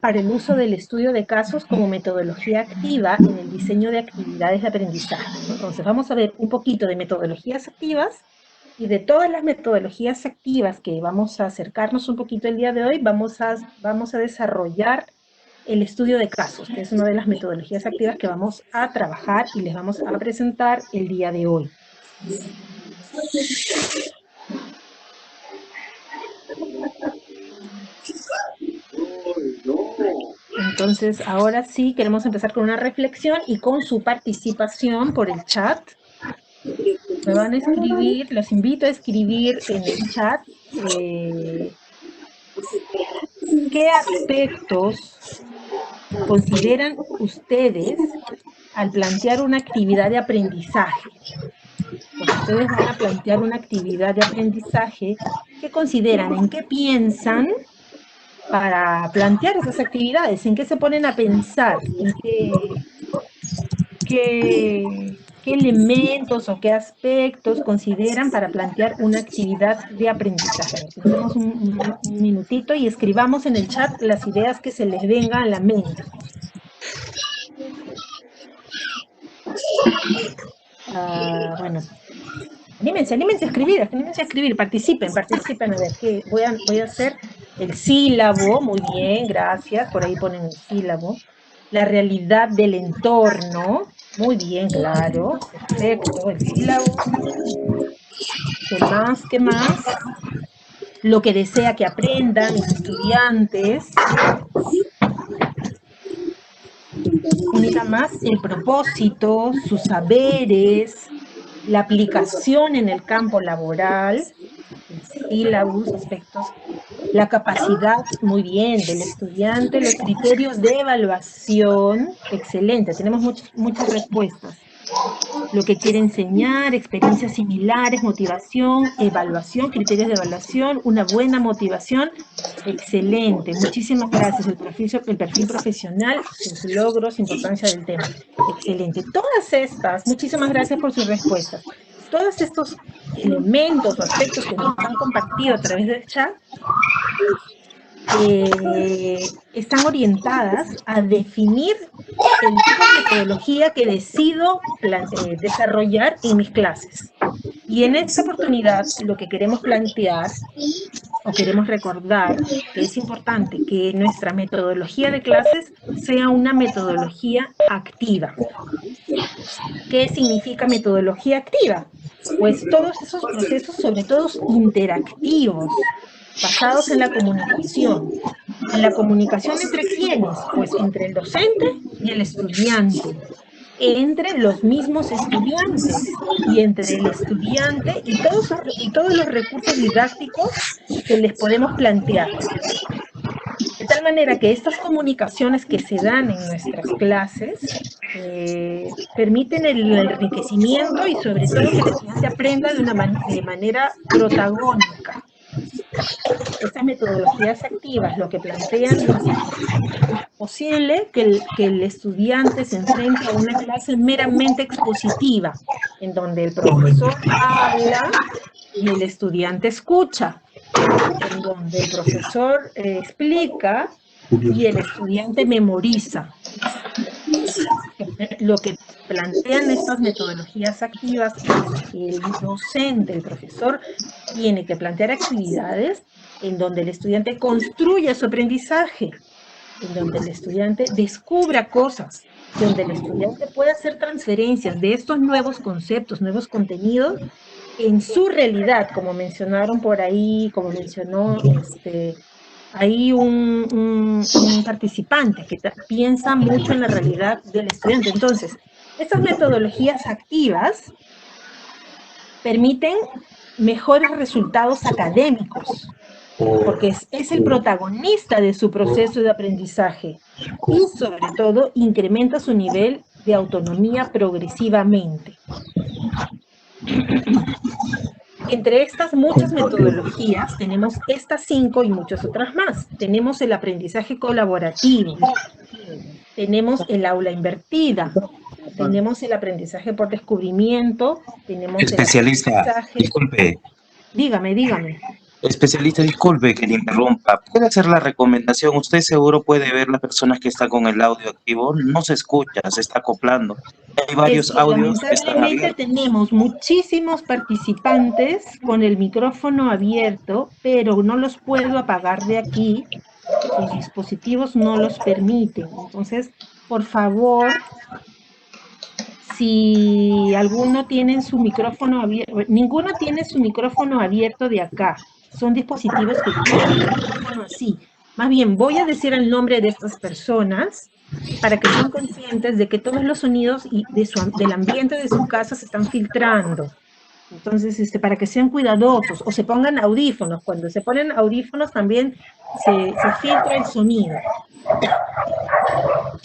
para el uso del estudio de casos como metodología activa en el diseño de actividades de aprendizaje, ¿no? Entonces, vamos a ver un poquito de metodologías activas y de todas las metodologías activas que vamos a acercarnos un poquito el día de hoy, vamos a desarrollar el estudio de casos, que es una de las metodologías activas que vamos a trabajar y les vamos a presentar el día de hoy. Entonces, ahora sí queremos empezar con una reflexión y con su participación por el chat. Me van a escribir, los invito a escribir en el chat qué aspectos consideran ustedes al plantear una actividad de aprendizaje. Cuando ustedes van a plantear una actividad de aprendizaje, ¿qué consideran? ¿En qué piensan para plantear esas actividades? ¿En qué se ponen a pensar? ¿En qué elementos o qué aspectos consideran para plantear una actividad de aprendizaje? Pensemos un minutito y escribamos en el chat las ideas que se les vengan a la mente. Bueno, anímense a escribir, participen, a ver, ¿qué? Voy a hacer el sílabo, muy bien, gracias, por ahí ponen el sílabo. La realidad del entorno, muy bien, claro, perfecto, el sílabo. ¿Qué más? Lo que desea que aprendan los estudiantes. Unida más el propósito, sus saberes, la aplicación en el campo laboral, el sílabus, aspectos, la capacidad, muy bien, del estudiante, los criterios de evaluación, excelente, tenemos muchas respuestas. Lo que quiere enseñar, experiencias similares, motivación, evaluación, criterios de evaluación, una buena motivación, excelente, muchísimas gracias. El perfil profesional, sus logros, importancia del tema, excelente. Todas estas, muchísimas gracias por sus respuestas. Todos estos elementos o aspectos que nos han compartido a través del chat están orientadas a definir el tipo de metodología que decido desarrollar en mis clases. Y en esta oportunidad lo que queremos plantear o queremos recordar que es importante que nuestra metodología de clases sea una metodología activa. ¿Qué significa metodología activa? Pues todos esos procesos, sobre todo interactivos, basados en la comunicación. ¿En la comunicación entre quiénes? Pues entre el docente y el estudiante, entre los mismos estudiantes y entre el estudiante y todos los recursos didácticos que les podemos plantear. De tal manera que estas comunicaciones que se dan en nuestras clases permiten el enriquecimiento y sobre todo que el estudiante aprenda de manera protagónica. Estas metodologías activas lo que plantean es posible que el estudiante se enfrente a una clase meramente expositiva, en donde el profesor habla y el estudiante escucha, en donde el profesor explica y el estudiante memoriza. Lo que plantean estas metodologías activas es que el docente, el profesor, tiene que plantear actividades en donde el estudiante construya su aprendizaje, en donde el estudiante descubra cosas, donde el estudiante pueda hacer transferencias de estos nuevos conceptos, nuevos contenidos, en su realidad, como mencionaron por ahí, como mencionó hay un participante que piensa mucho en la realidad del estudiante. Entonces, estas metodologías activas permiten mejores resultados académicos, porque es el protagonista de su proceso de aprendizaje y, sobre todo, incrementa su nivel de autonomía progresivamente. Entre estas muchas metodologías tenemos estas 5 y muchas otras más. Tenemos el aprendizaje colaborativo, tenemos el aula invertida, tenemos el aprendizaje por descubrimiento, tenemos Especialista, el aprendizaje... disculpe. Dígame. Especialista, disculpe que le interrumpa. ¿Puede hacer la recomendación? Usted seguro puede ver las personas que están con el audio activo. No se escucha, se está acoplando. Hay Es varios que audios que están lamentablemente abiertos. tenemos muchísimos participantes con el micrófono abierto, pero no los puedo apagar de aquí. Sus dispositivos no los permiten. Entonces, por favor, si alguno tiene su micrófono abierto, ninguno tiene su micrófono abierto de acá. Son dispositivos que tienen el micrófono así. Más bien, voy a decir el nombre de estas personas para que sean conscientes de que todos los sonidos del ambiente de su casa se están filtrando. Entonces, para que sean cuidadosos o se pongan audífonos. Cuando se ponen audífonos también se filtra el sonido.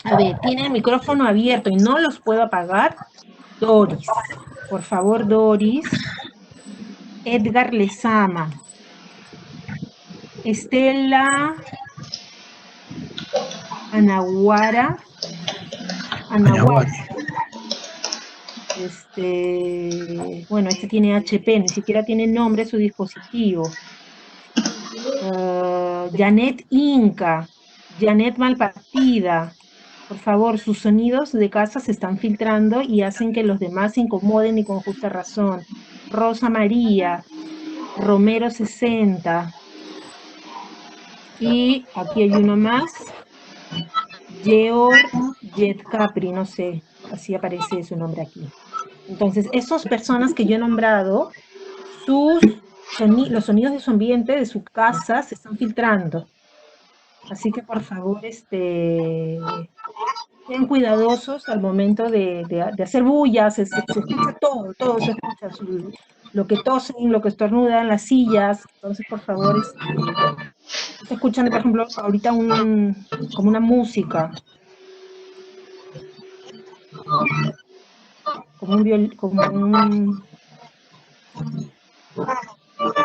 A ver, tiene el micrófono abierto y no los puedo apagar. Doris, por favor, Doris. Edgar Lezama. Estela Anahuara. Anahuara. Bueno, este tiene HP, ni siquiera tiene nombre su dispositivo. Janet Inca. Janet Malpartida. Por favor, sus sonidos de casa se están filtrando y hacen que los demás se incomoden y con justa razón. Rosa María, Romero 60. Y aquí hay uno más. Georg Jet Capri, no sé, así aparece su nombre aquí. Entonces, esas personas que yo he nombrado, los sonidos de su ambiente, de su casa, se están filtrando. Así que, por favor, sean cuidadosos al momento de hacer bulla, se escucha todo se escucha, lo que tosen, lo que estornudan, las sillas. Entonces, por favor, se escuchan, por ejemplo, ahorita como una música,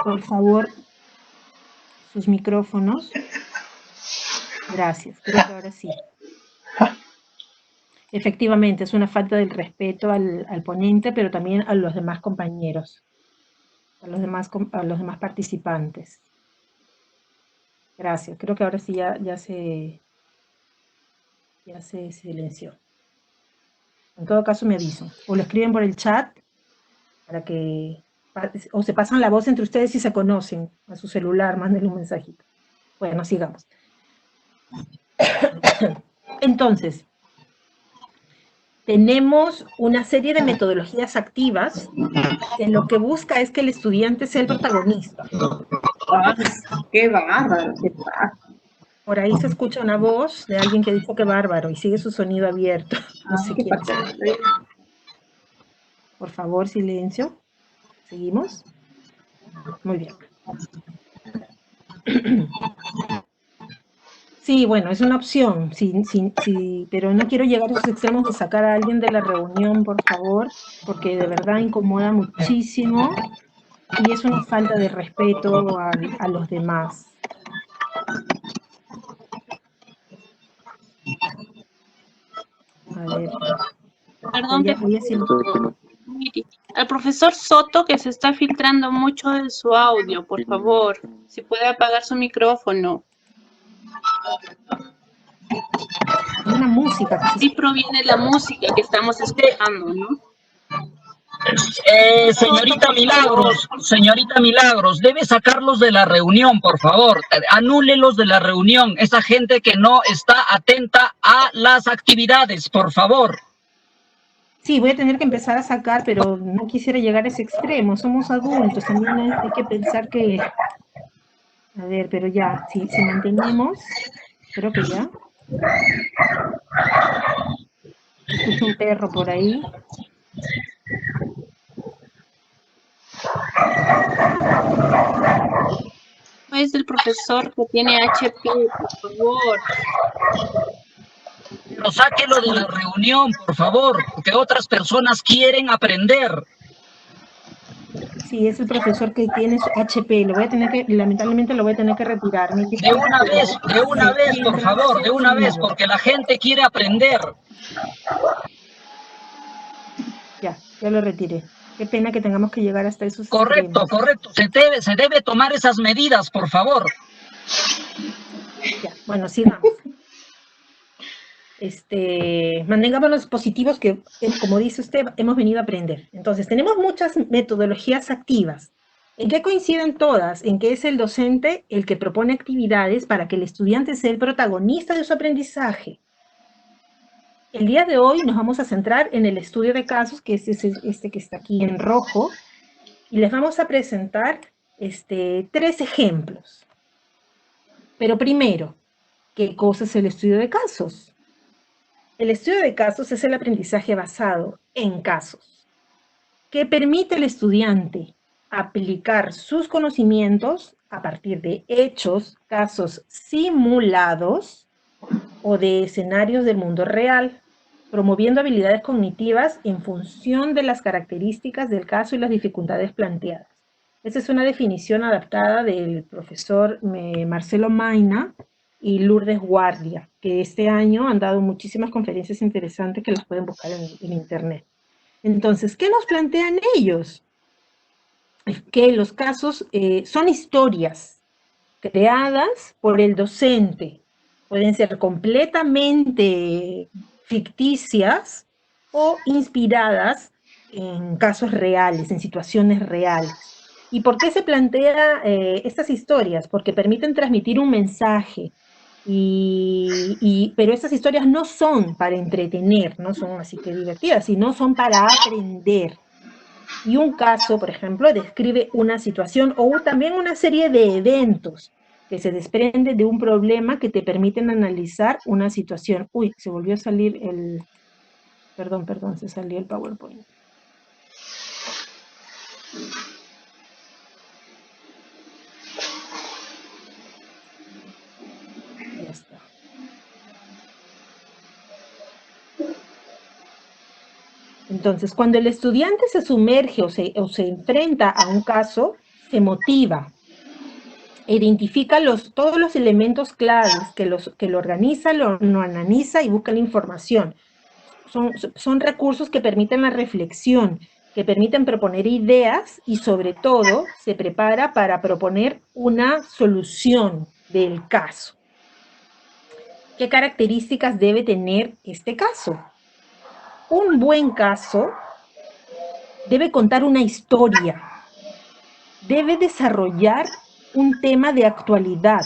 por favor, sus micrófonos. Gracias, creo que ahora sí. Efectivamente, es una falta del respeto al ponente, pero también a los demás compañeros, a los demás participantes. Gracias, creo que ahora sí ya se silenció. En todo caso me avisan, o lo escriben por el chat, o se pasan la voz entre ustedes si se conocen, a su celular, mándenle un mensajito. Bueno, sigamos. Entonces, tenemos una serie de metodologías activas que lo que busca es que el estudiante sea el protagonista. ¡Qué bárbaro! ¿Qué pasa? Por ahí se escucha una voz de alguien que dijo que bárbaro y sigue su sonido abierto. No sé quién es. Por favor, silencio. ¿Seguimos? Muy bien. Sí, bueno, es una opción, sí, pero no quiero llegar a esos extremos de sacar a alguien de la reunión, por favor, porque de verdad incomoda muchísimo y es una falta de respeto a los demás. A ver. Perdón, Voy a decir... al profesor Soto que se está filtrando mucho de su audio, por favor, si puede apagar su micrófono. Una música. Sí proviene la música que estamos escuchando, ¿no? Señorita Milagros, debe sacarlos de la reunión, por favor. Anúlelos de la reunión. Esa gente que no está atenta a las actividades, por favor. Sí, voy a tener que empezar a sacar, pero no quisiera llegar a ese extremo. Somos adultos, también hay que pensar que... A ver, pero ya, si mantenemos, creo que ya. Escucho un perro por ahí. Es el profesor que tiene HP, por favor. Pero sáquelo de la reunión, por favor, porque otras personas quieren aprender. Sí, es el profesor que tiene su HP. Lamentablemente lo voy a tener que retirar. De una vez, por favor, de una vez, porque la gente quiere aprender. Ya lo retiré. Qué pena que tengamos que llegar hasta esos Correcto, extremos. correcto. Se debe tomar esas medidas, por favor. Ya, bueno, sigamos. Mantengámonos positivos que, como dice usted, hemos venido a aprender. Entonces, tenemos muchas metodologías activas. ¿En qué coinciden todas? En que es el docente el que propone actividades para que el estudiante sea el protagonista de su aprendizaje. El día de hoy nos vamos a centrar en el estudio de casos, que es este que está aquí en rojo, y les vamos a presentar 3 ejemplos. Pero primero, ¿qué cosa es el estudio de casos? El estudio de casos es el aprendizaje basado en casos, que permite al estudiante aplicar sus conocimientos a partir de hechos, casos simulados o de escenarios del mundo real, promoviendo habilidades cognitivas en función de las características del caso y las dificultades planteadas. Esta es una definición adaptada del profesor Marcelo Maina y Lourdes Guardia, que este año han dado muchísimas conferencias interesantes que las pueden buscar en internet. Entonces, ¿qué nos plantean ellos? Que los casos son historias creadas por el docente. Pueden ser completamente ficticias o inspiradas en casos reales, en situaciones reales. ¿Y por qué se plantea estas historias? Porque permiten transmitir un mensaje, pero estas historias no son para entretener, no son así que divertidas, sino son para aprender. Y un caso, por ejemplo, describe una situación o también una serie de eventos que se desprenden de un problema que te permiten analizar una situación. Uy, se volvió a salir el... Perdón, se salió el PowerPoint. Ya está. Entonces, cuando el estudiante se sumerge o se enfrenta a un caso, se motiva, identifica todos los elementos claves que lo organiza, lo analiza y busca la información. Son recursos que permiten la reflexión, que permiten proponer ideas y sobre todo se prepara para proponer una solución del caso. ¿Qué características debe tener este caso? Un buen caso debe contar una historia, debe desarrollar un tema de actualidad,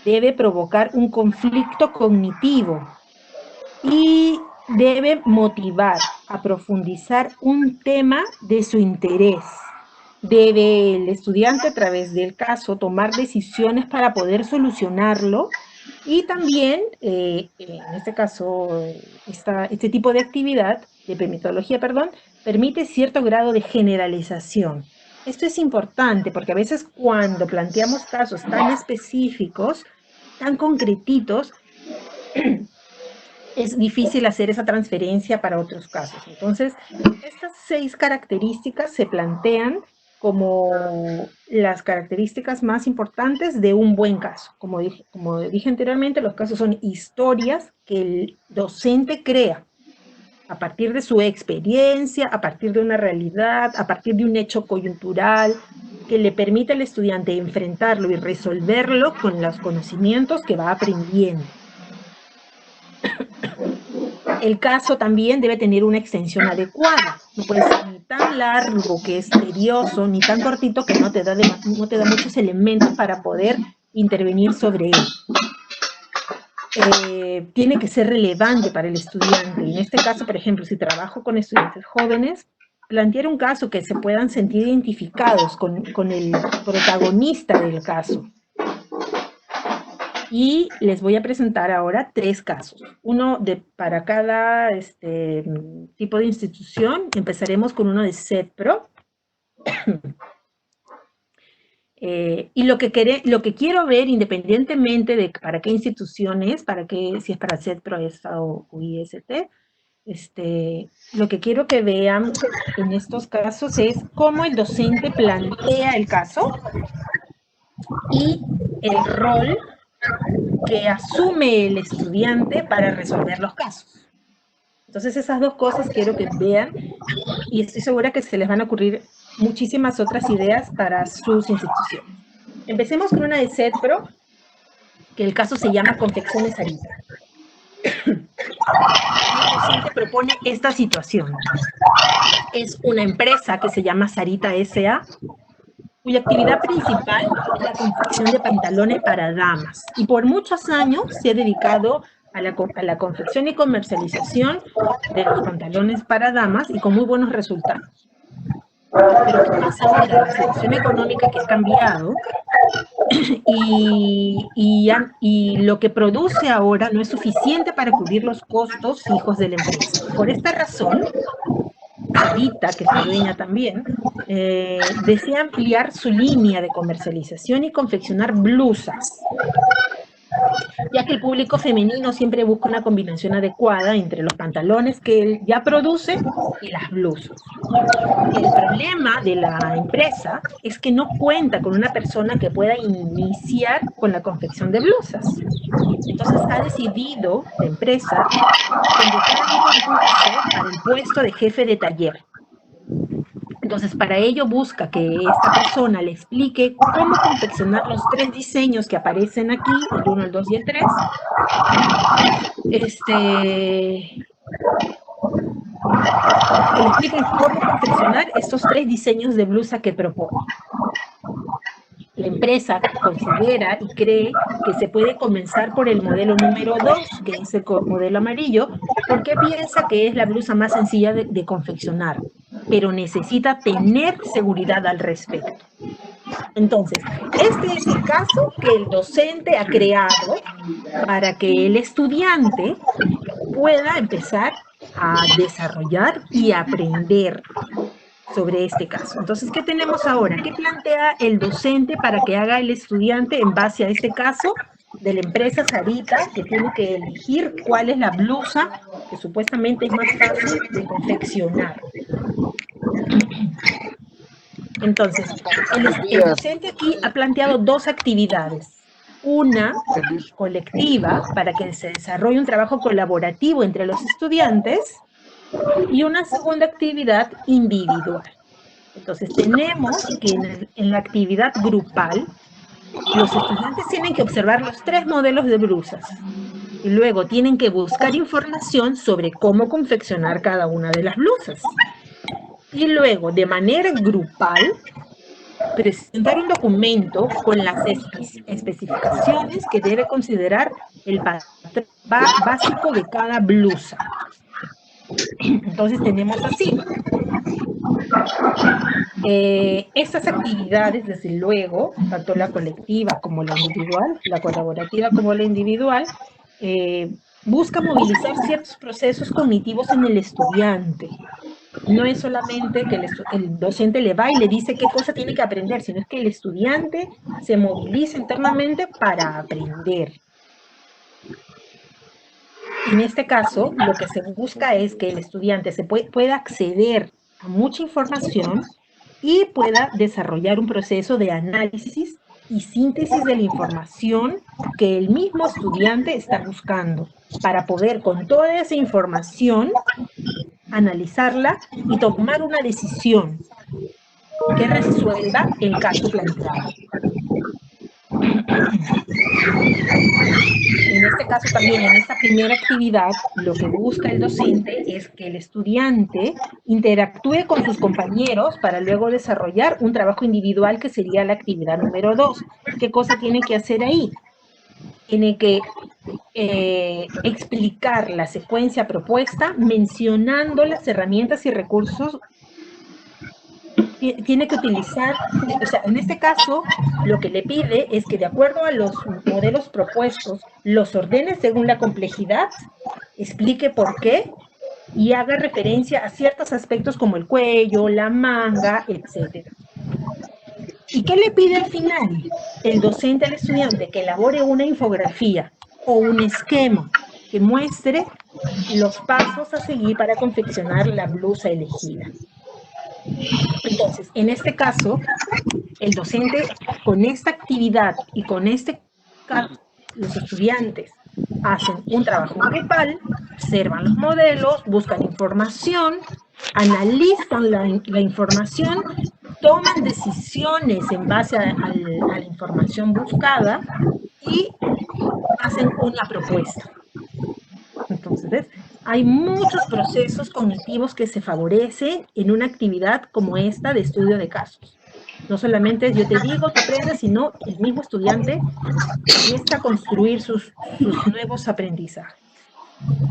debe provocar un conflicto cognitivo y debe motivar a profundizar un tema de su interés. Debe el estudiante a través del caso tomar decisiones para poder solucionarlo y también, en este caso, este tipo de actividad, de metodología, permite cierto grado de generalización. Esto es importante porque a veces cuando planteamos casos tan específicos, tan concretitos, es difícil hacer esa transferencia para otros casos. Entonces, estas 6 características se plantean como las características más importantes de un buen caso. Como dije anteriormente, los casos son historias que el docente crea a partir de su experiencia, a partir de una realidad, a partir de un hecho coyuntural, que le permite al estudiante enfrentarlo y resolverlo con los conocimientos que va aprendiendo. El caso también debe tener una extensión adecuada. No puede ser ni tan largo que es tedioso, ni tan cortito que no te da muchos elementos para poder intervenir sobre él. Tiene que ser relevante para el estudiante. En este caso, por ejemplo, si trabajo con estudiantes jóvenes, plantear un caso que se puedan sentir identificados con el protagonista del caso. Y les voy a presentar ahora 3 casos, uno para cada tipo de institución. Empezaremos con uno de CEDPRO. Y lo que quiero ver, independientemente de para qué institución es, si es para CEDPRO, ESA o IST, lo que quiero que vean en estos casos es cómo el docente plantea el caso y el rol que asume el estudiante para resolver los casos. Entonces esas dos cosas quiero que vean y estoy segura que se les van a ocurrir muchísimas otras ideas para sus instituciones. Empecemos con una de CEDPRO, que el caso se llama Confecciones Sarita. El docente propone esta situación. Es una empresa que se llama Sarita S.A., cuya actividad principal es la confección de pantalones para damas. Y por muchos años se ha dedicado a la confección y comercialización de los pantalones para damas y con muy buenos resultados. Pero ¿qué pasa ahora? La situación económica que ha cambiado y lo que produce ahora no es suficiente para cubrir los costos fijos de la empresa. Por esta razón, Sarita, que es la dueña también, desea ampliar su línea de comercialización y confeccionar blusas, ya que el público femenino siempre busca una combinación adecuada entre los pantalones que él ya produce y las blusas. El problema de la empresa es que no cuenta con una persona que pueda iniciar con la confección de blusas. Entonces ha decidido la empresa convocar un concurso para el puesto de jefe de taller. Entonces, para ello busca que esta persona le explique cómo confeccionar los 3 diseños que aparecen aquí, el 1, el 2 y el 3. Que le expliquen cómo confeccionar estos 3 diseños de blusa que propone. La empresa considera y cree que se puede comenzar por el modelo número 2, que es el modelo amarillo, porque piensa que es la blusa más sencilla de confeccionar, pero necesita tener seguridad al respecto. Entonces, este es el caso que el docente ha creado para que el estudiante pueda empezar a desarrollar y aprender sobre este caso. Entonces, ¿qué tenemos ahora? ¿Qué plantea el docente para que haga el estudiante en base a este caso de la empresa Sarita, que tiene que elegir cuál es la blusa que supuestamente es más fácil de confeccionar? Entonces, el docente aquí ha planteado 2 actividades. Una colectiva, para que se desarrolle un trabajo colaborativo entre los estudiantes, y una segunda actividad individual. Entonces, tenemos que en la actividad grupal, los estudiantes tienen que observar los 3 modelos de blusas y luego tienen que buscar información sobre cómo confeccionar cada una de las blusas. Y luego, de manera grupal, presentar un documento con las especificaciones que debe considerar el patrón básico de cada blusa. Entonces tenemos así. Estas actividades, desde luego, tanto la colectiva como la individual, la colaborativa como la individual, busca movilizar ciertos procesos cognitivos en el estudiante. No es solamente que el docente le va y le dice qué cosa tiene que aprender, sino es que el estudiante se moviliza internamente para aprender. En este caso, lo que se busca es que el estudiante pueda acceder a mucha información y pueda desarrollar un proceso de análisis y síntesis de la información que el mismo estudiante está buscando, para poder con toda esa información analizarla y tomar una decisión que resuelva el caso planteado. En este caso también, en esta primera actividad, lo que busca el docente es que el estudiante interactúe con sus compañeros para luego desarrollar un trabajo individual, que sería la actividad número 2. ¿Qué cosa tiene que hacer ahí? Tiene que explicar la secuencia propuesta mencionando las herramientas y recursos. Tiene que utilizar, o sea, en este caso, lo que le pide es que de acuerdo a los modelos propuestos, los ordene según la complejidad, explique por qué y haga referencia a ciertos aspectos como el cuello, la manga, etc. ¿Y qué le pide al final el docente al estudiante? Que elabore una infografía o un esquema que muestre los pasos a seguir para confeccionar la blusa elegida. Entonces, en este caso, el docente, con esta actividad y con este caso, los estudiantes hacen un trabajo grupal, observan los modelos, buscan información, analizan la información, toman decisiones en base a la información buscada y hacen una propuesta. Entonces, ¿ves? Hay muchos procesos cognitivos que se favorecen en una actividad como esta de estudio de casos. No solamente es yo te digo, tú aprendes, sino el mismo estudiante empieza a construir sus nuevos aprendizajes.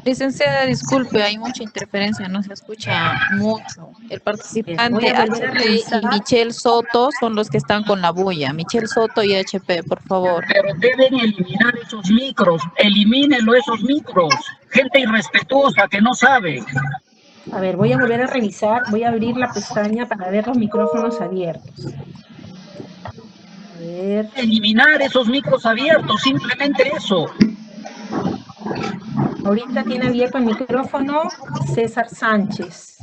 Licenciada, disculpe, hay mucha interferencia, no se escucha mucho. El participante Voy a volver a HP revisar. y Michelle Soto son los que están con la bulla. Michelle Soto y HP, por favor. Pero deben eliminar esos micros, elimínenlo esos micros. Gente irrespetuosa que no sabe. A ver, voy a volver a revisar, voy a abrir la pestaña para ver los micrófonos abiertos. A ver. Eliminar esos micros abiertos, simplemente eso. Ahorita tiene abierto el micrófono César Sánchez.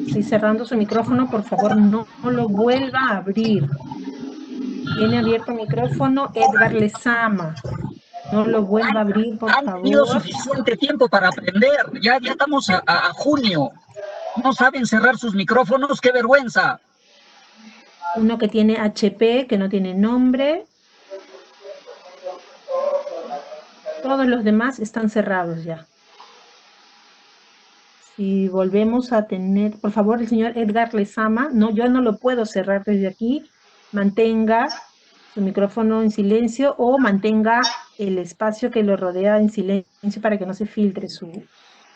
Estoy cerrando su micrófono, por favor no lo vuelva a abrir. Tiene abierto el micrófono Edgar Lezama. No lo vuelva a abrir, por favor. Han tenido suficiente tiempo para aprender. Ya estamos a junio. No saben cerrar sus micrófonos, qué vergüenza. Uno que tiene HP, que no tiene nombre. Todos los demás están cerrados ya. Si volvemos a tener, por favor, el señor Edgar Lezama, no, yo no lo puedo cerrar desde aquí. Mantenga su micrófono en silencio o mantenga el espacio que lo rodea en silencio para que no se filtre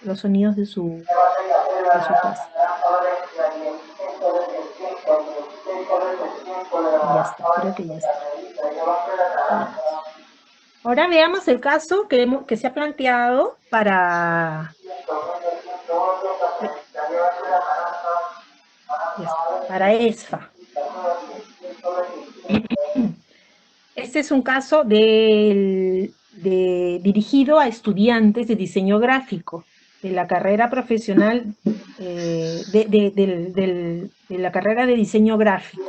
los sonidos de su casa. Ya está, creo que ya está. Ahora veamos el caso que se ha planteado para ESFA. Este es un caso dirigido a estudiantes de diseño gráfico de la carrera profesional de la carrera de diseño gráfico.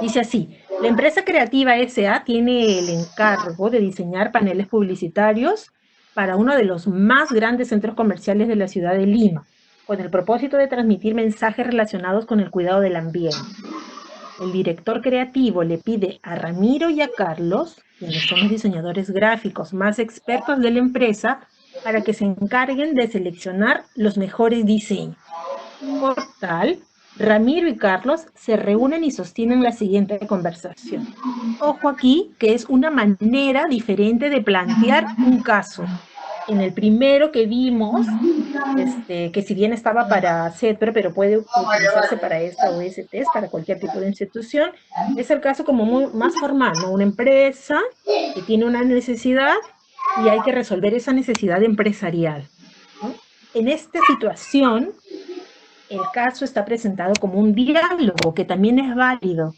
Dice así: la empresa creativa S.A. tiene el encargo de diseñar paneles publicitarios para uno de los más grandes centros comerciales de la ciudad de Lima, con el propósito de transmitir mensajes relacionados con el cuidado del ambiente. El director creativo le pide a Ramiro y a Carlos, quienes son los diseñadores gráficos más expertos de la empresa, para que se encarguen de seleccionar los mejores diseños. Por tal, Ramiro y Carlos se reúnen y sostienen la siguiente conversación. Ojo aquí, que es una manera diferente de plantear un caso. En el primero que vimos, que si bien estaba para CETPRO, pero puede utilizarse para esta o ese test, para cualquier tipo de institución, es el caso como más formal, ¿no? Una empresa que tiene una necesidad y hay que resolver esa necesidad empresarial, ¿no? En esta situación, el caso está presentado como un diálogo, que también es válido.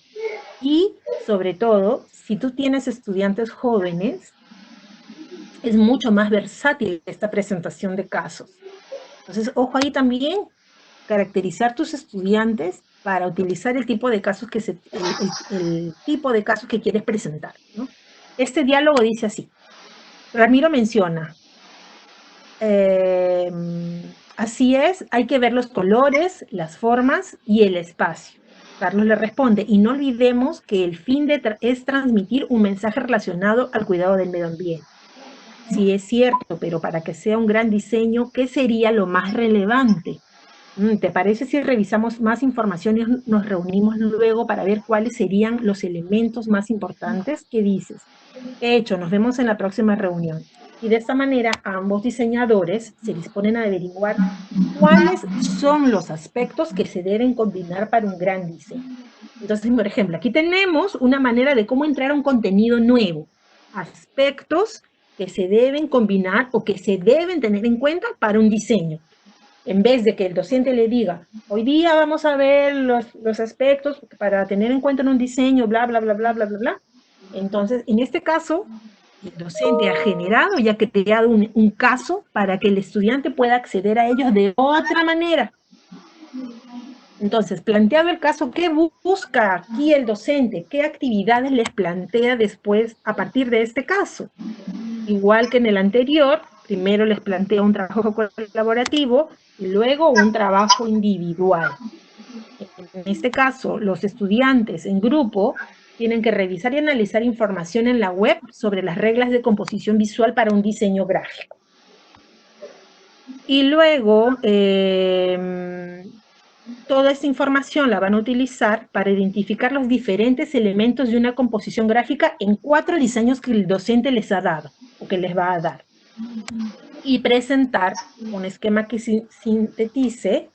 Y, sobre todo, si tú tienes estudiantes jóvenes, es mucho más versátil esta presentación de casos. Entonces, ojo ahí también, caracterizar tus estudiantes para utilizar el tipo de casos que el tipo de casos que quieres presentar, ¿no? Este diálogo dice así. Ramiro menciona, así es, hay que ver los colores, las formas y el espacio. Carlos le responde, y no olvidemos que el fin es transmitir un mensaje relacionado al cuidado del medio ambiente. Sí, es cierto, pero para que sea un gran diseño, ¿qué sería lo más relevante? ¿Te parece si revisamos más información y nos reunimos luego para ver cuáles serían los elementos más importantes? ¿Qué dices? Hecho, nos vemos en la próxima reunión. Y de esta manera, ambos diseñadores se disponen a averiguar cuáles son los aspectos que se deben combinar para un gran diseño. Entonces, por ejemplo, aquí tenemos una manera de cómo entrar a un contenido nuevo. Aspectos que se deben combinar o que se deben tener en cuenta para un diseño. En vez de que el docente le diga, hoy día vamos a ver los aspectos para tener en cuenta en un diseño, bla, bla, bla, bla, bla, bla, bla. Entonces, en este caso, el docente ha generado y ha creado un caso para que el estudiante pueda acceder a ellos de otra manera. Entonces, planteado el caso, ¿qué busca aquí el docente? ¿Qué actividades les plantea después a partir de este caso? igual que en el anterior, primero les planteo un trabajo colaborativo y luego un trabajo individual. En este caso, los estudiantes en grupo tienen que revisar y analizar información en la web sobre las reglas de composición visual para un diseño gráfico. Y luego, toda esta información la van a utilizar para identificar los diferentes elementos de una composición gráfica en 4 diseños que el docente les ha dado, o que les va a dar. Y presentar un esquema que sintetice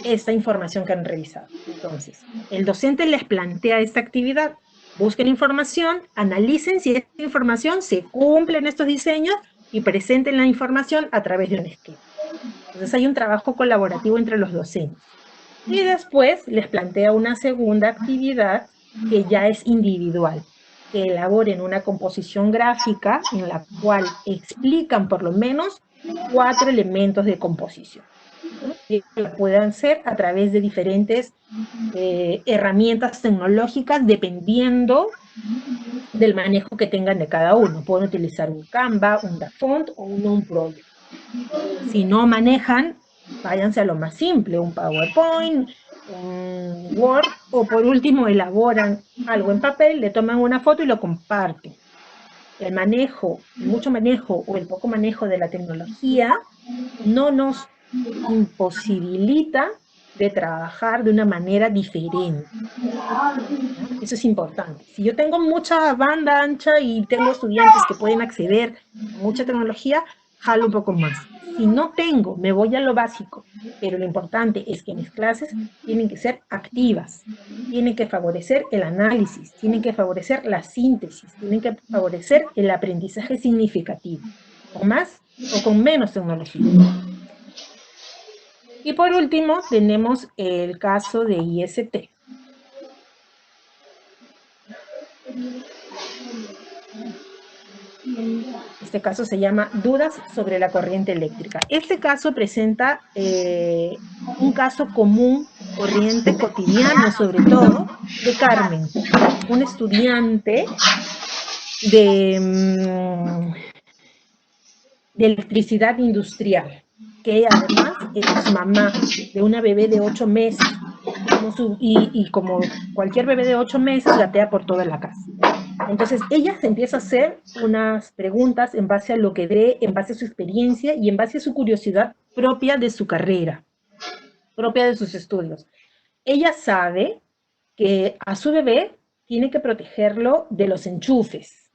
esta información que han revisado. Entonces, el docente les plantea esta actividad, busquen información, analicen si esta información se cumple en estos diseños y presenten la información a través de un esquema. Entonces hay un trabajo colaborativo entre los docentes. Y después les plantea una segunda actividad que ya es individual, que elaboren una composición gráfica en la cual explican por lo menos 4 elementos de composición. Y que puedan ser a través de diferentes herramientas tecnológicas dependiendo del manejo que tengan de cada uno. Pueden utilizar un Canva, un DaFont o un Project. Si no manejan, váyanse a lo más simple, un PowerPoint, un Word, o por último elaboran algo en papel, le toman una foto y lo comparten. El manejo, mucho manejo o el poco manejo de la tecnología no nos imposibilita de trabajar de una manera diferente. Eso es importante. Si yo tengo mucha banda ancha y tengo estudiantes que pueden acceder a mucha tecnología, jalo un poco más. Si no tengo, me voy a lo básico. Pero lo importante es que mis clases tienen que ser activas, tienen que favorecer el análisis, tienen que favorecer la síntesis, tienen que favorecer el aprendizaje significativo, con más o con menos tecnología. Y por último, tenemos el caso de IST. Este caso se llama Dudas sobre la corriente eléctrica. Este caso presenta un caso común, corriente, cotidiano sobre todo, de Carmen, un estudiante de electricidad industrial, que además es mamá de una bebé de 8 meses, y como cualquier bebé de 8 meses, gatea por toda la casa. Entonces ella se empieza a hacer unas preguntas en base a lo que ve, en base a su experiencia y en base a su curiosidad propia de su carrera, propia de sus estudios. Ella sabe que a su bebé tiene que protegerlo de los enchufes,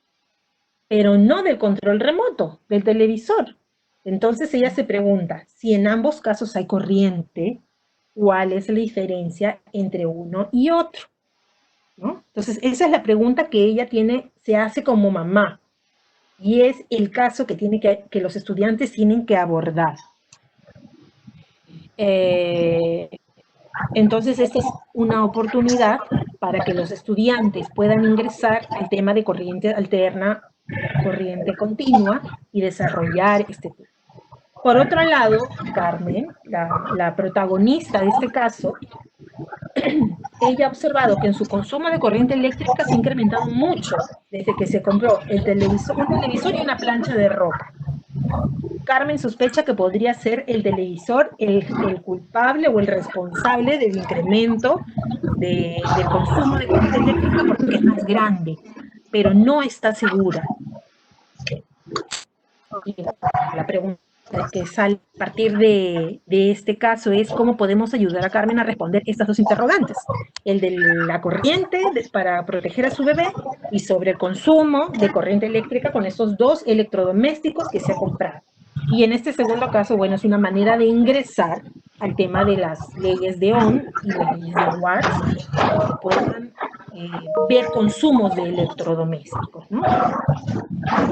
pero no del control remoto, del televisor. Entonces ella se pregunta, si en ambos casos hay corriente, ¿cuál es la diferencia entre uno y otro? ¿No? Entonces esa es la pregunta que ella se hace como mamá, y es el caso que los estudiantes tienen que abordar. Entonces esta es una oportunidad para que los estudiantes puedan ingresar al tema de corriente alterna, corriente continua, y desarrollar este tema. Por otro lado, Carmen, la protagonista de este caso, ella ha observado que en su consumo de corriente eléctrica se ha incrementado mucho desde que se compró un televisor y una plancha de ropa. Carmen sospecha que podría ser el televisor el culpable o el responsable del incremento del consumo de corriente eléctrica porque es más grande, pero no está segura. La pregunta que sale a partir de este caso es cómo podemos ayudar a Carmen a responder estas dos interrogantes, el de la corriente para proteger a su bebé y sobre el consumo de corriente eléctrica con estos 2 electrodomésticos que se ha comprado. Y en este segundo caso, bueno, es una manera de ingresar al tema de las leyes de Ohm y las leyes de Watts, que puedan ver consumos de electrodomésticos, ¿no?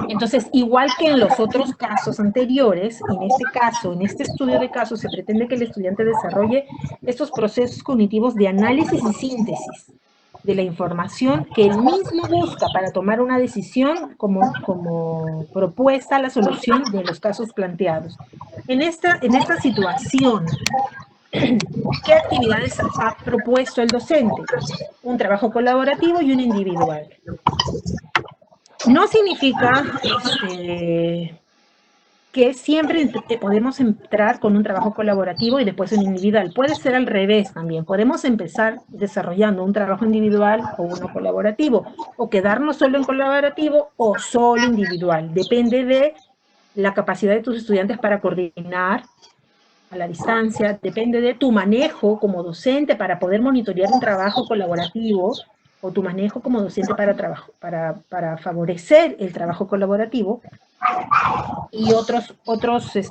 Entonces, igual que en los otros casos anteriores, en este caso, en este estudio de casos, se pretende que el estudiante desarrolle estos procesos cognitivos de análisis y síntesis de la información que él mismo busca para tomar una decisión como propuesta a la solución de los casos planteados. En esta situación, ¿qué actividades ha propuesto el docente? Un trabajo colaborativo y un individual. No significa que siempre podemos entrar con un trabajo colaborativo y después un individual. Puede ser al revés también. Podemos empezar desarrollando un trabajo individual o uno colaborativo, o quedarnos solo en colaborativo o solo individual. Depende de la capacidad de tus estudiantes para coordinar a la distancia, depende de tu manejo como docente para poder monitorear un trabajo colaborativo, o tu manejo como docente para favorecer el trabajo colaborativo, y otros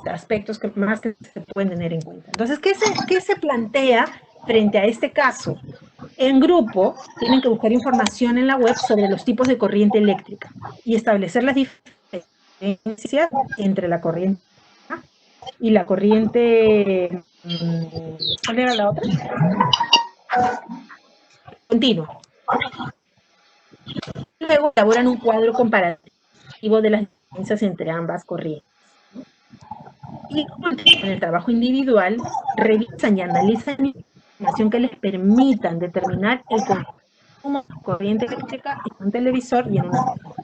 aspectos más que se pueden tener en cuenta. Entonces, ¿qué se plantea frente a este caso? En grupo tienen que buscar información en la web sobre los tipos de corriente eléctrica y establecer las diferencias entre la corriente y la corriente, ¿cuál era la otra? Continua. Luego elaboran un cuadro comparativo de las diferencias entre ambas corrientes. Y en el trabajo individual revisan y analizan información que les permitan determinar el consumo de corriente eléctrica en un televisor y en una tele.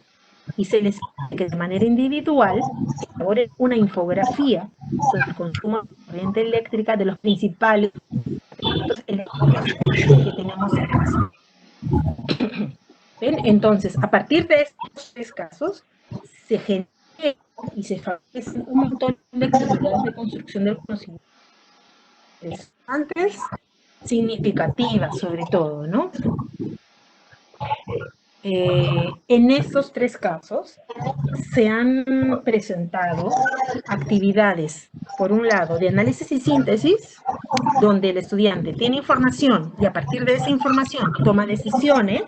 Y se les pide que de manera individual elaboren una infografía sobre el consumo de corriente eléctrica de los principales electrónicos que tenemos en casa. ¿Ven? Entonces, a partir de estos 3 casos, se genera y se favorecen un montón de actividades de construcción del conocimiento interesantes, significativas sobre todo, ¿no? En estos 3 casos se han presentado actividades, por un lado, de análisis y síntesis, donde el estudiante tiene información y a partir de esa información toma decisiones,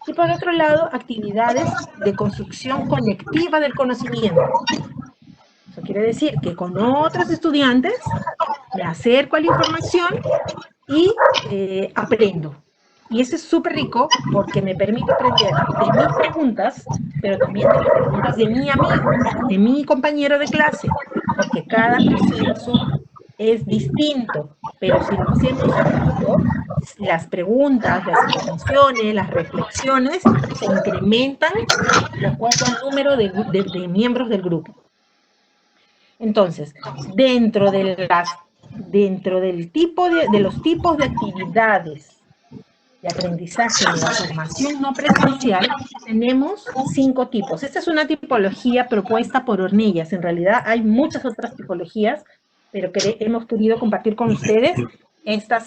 y por otro lado, actividades de construcción colectiva del conocimiento. Eso quiere decir que con otros estudiantes me acerco a la información y aprendo. Y eso es súper rico porque me permite aprender de mis preguntas, pero también de las preguntas de mi amigo, de mi compañero de clase, porque cada proceso es distinto, pero si lo hacemos juntos, las preguntas, las intervenciones, las reflexiones se incrementan de acuerdo al número de miembros del grupo. Entonces, dentro de los tipos de actividades de aprendizaje en la formación no presencial, tenemos 5 tipos. Esta es una tipología propuesta por Ornellas. En realidad hay muchas otras tipologías, pero hemos querido compartir con ustedes esta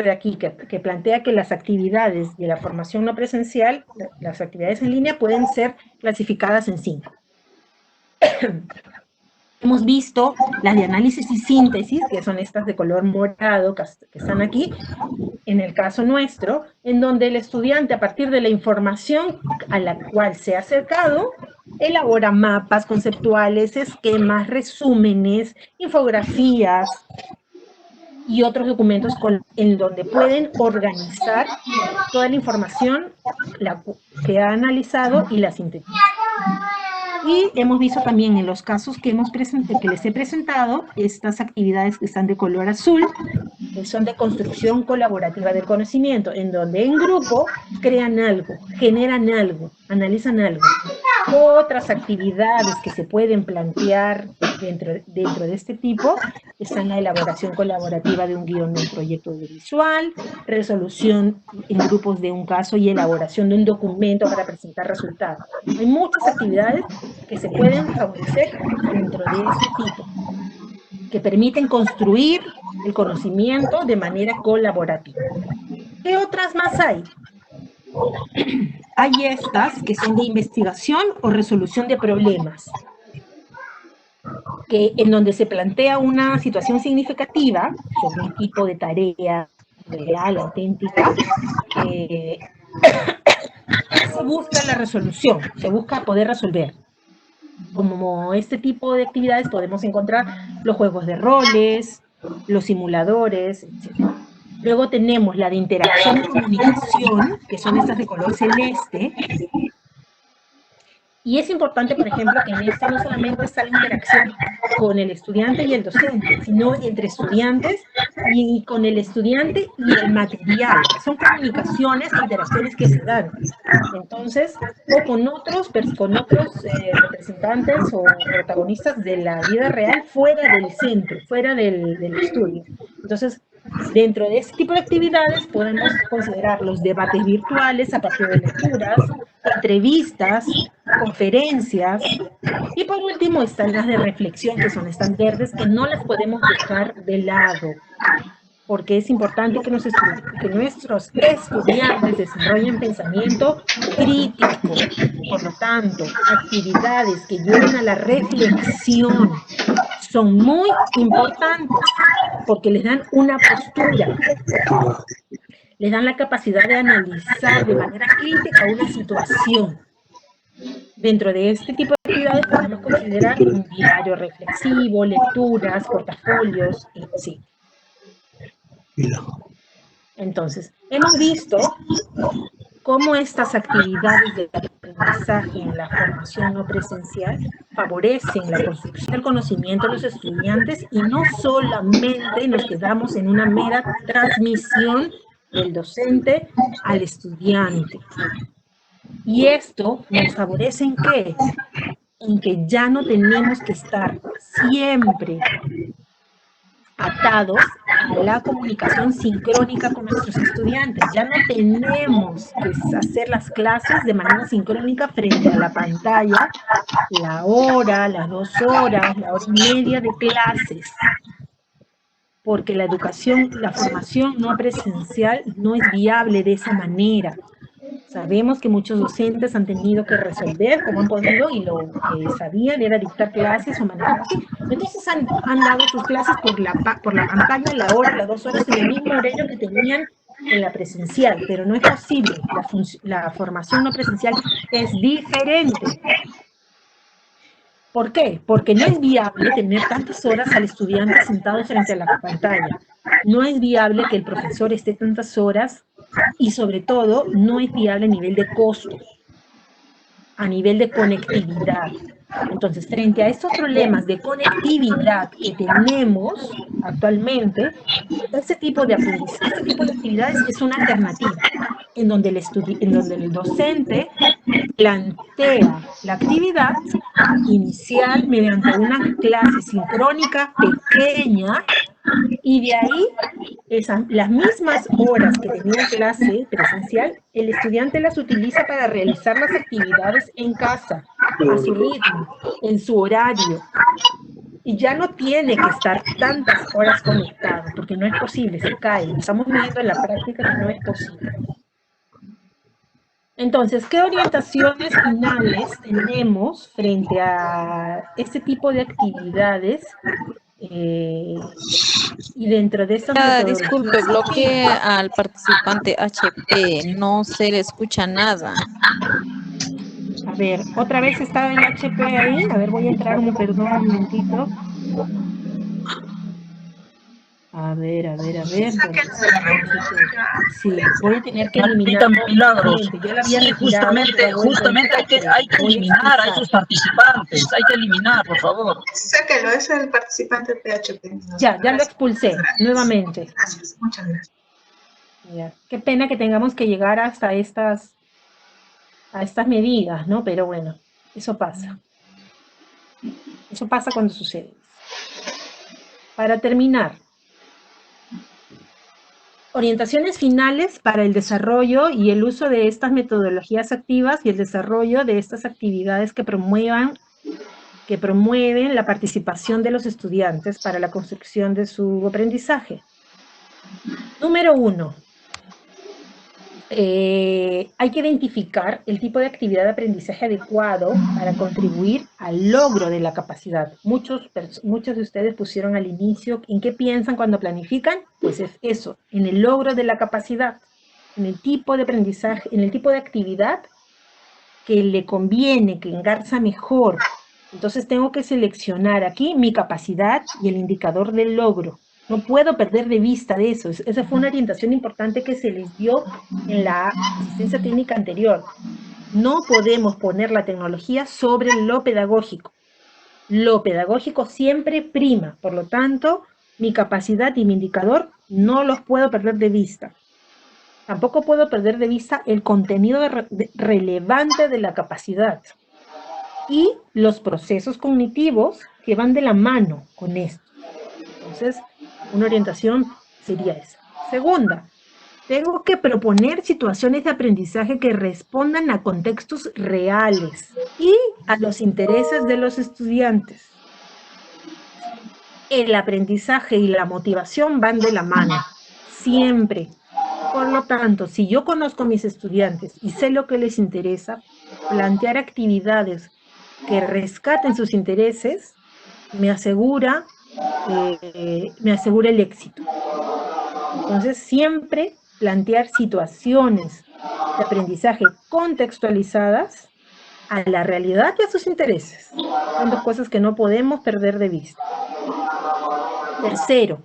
de aquí, que plantea que las actividades de la formación no presencial, las actividades en línea, pueden ser clasificadas en 5. Hemos visto las de análisis y síntesis, que son estas de color morado que están aquí, en el caso nuestro, en donde el estudiante, a partir de la información a la cual se ha acercado, elabora mapas conceptuales, esquemas, resúmenes, infografías y otros documentos en donde pueden organizar toda la información que ha analizado y la sintetiza. Y hemos visto también en los casos que les he presentado, estas actividades que están de color azul, que son de construcción colaborativa del conocimiento, en donde en grupo crean algo, generan algo, analizan algo. Otras actividades que se pueden plantear dentro de este tipo están la elaboración colaborativa de un guión de un proyecto audiovisual, resolución en grupos de un caso y elaboración de un documento para presentar resultados. Hay muchas actividades que se pueden favorecer dentro de este tipo, que permiten construir el conocimiento de manera colaborativa. ¿Qué otras más hay? Hay estas que son de investigación o resolución de problemas, en donde se plantea una situación significativa sobre un tipo de tarea real, auténtica, se busca la resolución, se busca poder resolver. Como este tipo de actividades podemos encontrar los juegos de roles, los simuladores, etc. Luego tenemos la de interacción y comunicación, que son estas de color celeste, Y es importante, por ejemplo, que en este no solamente está la interacción con el estudiante y el docente, sino entre estudiantes y con el estudiante y el material. Son comunicaciones e interacciones que se dan. Entonces, o con otros representantes o protagonistas de la vida real fuera del centro, fuera del estudio. Entonces, dentro de este tipo de actividades podemos considerar los debates virtuales a partir de lecturas, entrevistas, conferencias, y por último están las de reflexión, que son estas verdes, que no las podemos dejar de lado, porque es importante que nuestros estudiantes desarrollen pensamiento crítico. Por lo tanto, actividades que lleven a la reflexión son muy importantes, porque les dan una postura, les dan la capacidad de analizar de manera crítica una situación. Dentro de este tipo de actividades podemos considerar un diario reflexivo, lecturas, portafolios, etc. Entonces, hemos visto cómo estas actividades de aprendizaje en la formación no presencial favorecen la construcción del conocimiento de los estudiantes y no solamente nos quedamos en una mera transmisión del docente al estudiante. Y esto nos favorece ¿en qué? En que ya no tenemos que estar siempre atados a la comunicación sincrónica con nuestros estudiantes. Ya no tenemos que hacer las clases de manera sincrónica frente a la pantalla, la hora, las 2 horas, la hora y media de clases. Porque la educación, la formación no presencial no es viable de esa manera. Sabemos que muchos docentes han tenido que resolver como han podido y lo que sabían era dictar clases o manejarse. Entonces han dado sus clases por la pantalla, la hora, las 2 horas en el mismo horario que tenían en la presencial, pero no es posible. La formación no presencial es diferente. ¿Por qué? Porque no es viable tener tantas horas al estudiante sentado frente a la pantalla. No es viable que el profesor esté tantas horas y sobre todo no es viable a nivel de costos, a nivel de conectividad. Entonces, frente a estos problemas de conectividad que tenemos actualmente, este tipo de aprendizaje, este tipo de actividades es una alternativa en donde el docente plantea la actividad inicial mediante una clase sincrónica pequeña y de ahí las mismas horas que tenía clase presencial, el estudiante las utiliza para realizar las actividades en casa, a su ritmo, en su horario. Y ya no tiene que estar tantas horas conectado, porque no es posible, se cae. Estamos viendo en la práctica que no es posible. Entonces, ¿qué orientaciones finales tenemos frente a este tipo de actividades? Y dentro de estas disculpe, bloquee al participante HP, no se le escucha nada. A ver, otra vez está el HP ahí. A ver, voy a entrar un momentito. A ver. Sí, voy a tener que eliminar. Milagros. Sí, justamente hay que eliminar a esos participantes. Hay que eliminar, por favor. Sáquelo, es el participante PHP. Ya lo expulsé nuevamente. Gracias, muchas gracias. Ya. Qué pena que tengamos que llegar hasta a estas medidas, ¿no? Pero bueno, eso pasa. Eso pasa cuando sucede. Para terminar, orientaciones finales para el desarrollo y el uso de estas metodologías activas y el desarrollo de estas actividades que promueven la participación de los estudiantes para la construcción de su aprendizaje. Número 1. Hay que identificar el tipo de actividad de aprendizaje adecuado para contribuir al logro de la capacidad. Muchos de ustedes pusieron al inicio, ¿en qué piensan cuando planifican? Pues es eso, en el logro de la capacidad, en el tipo de aprendizaje, en el tipo de actividad que le conviene, que engarza mejor. Entonces tengo que seleccionar aquí mi capacidad y el indicador del logro. No puedo perder de vista de eso. Esa fue una orientación importante que se les dio en la asistencia técnica anterior. No podemos poner la tecnología sobre lo pedagógico. Lo pedagógico siempre prima, por lo tanto, mi capacidad y mi indicador no los puedo perder de vista. Tampoco puedo perder de vista el contenido relevante de la capacidad y los procesos cognitivos que van de la mano con esto. Entonces, una orientación sería esa. Segunda, tengo que proponer situaciones de aprendizaje que respondan a contextos reales y a los intereses de los estudiantes. El aprendizaje y la motivación van de la mano, siempre. Por lo tanto, si yo conozco a mis estudiantes y sé lo que les interesa, plantear actividades que rescaten sus intereses me asegura el éxito. Entonces, siempre plantear situaciones de aprendizaje contextualizadas a la realidad y a sus intereses. Son dos cosas que no podemos perder de vista. Tercero,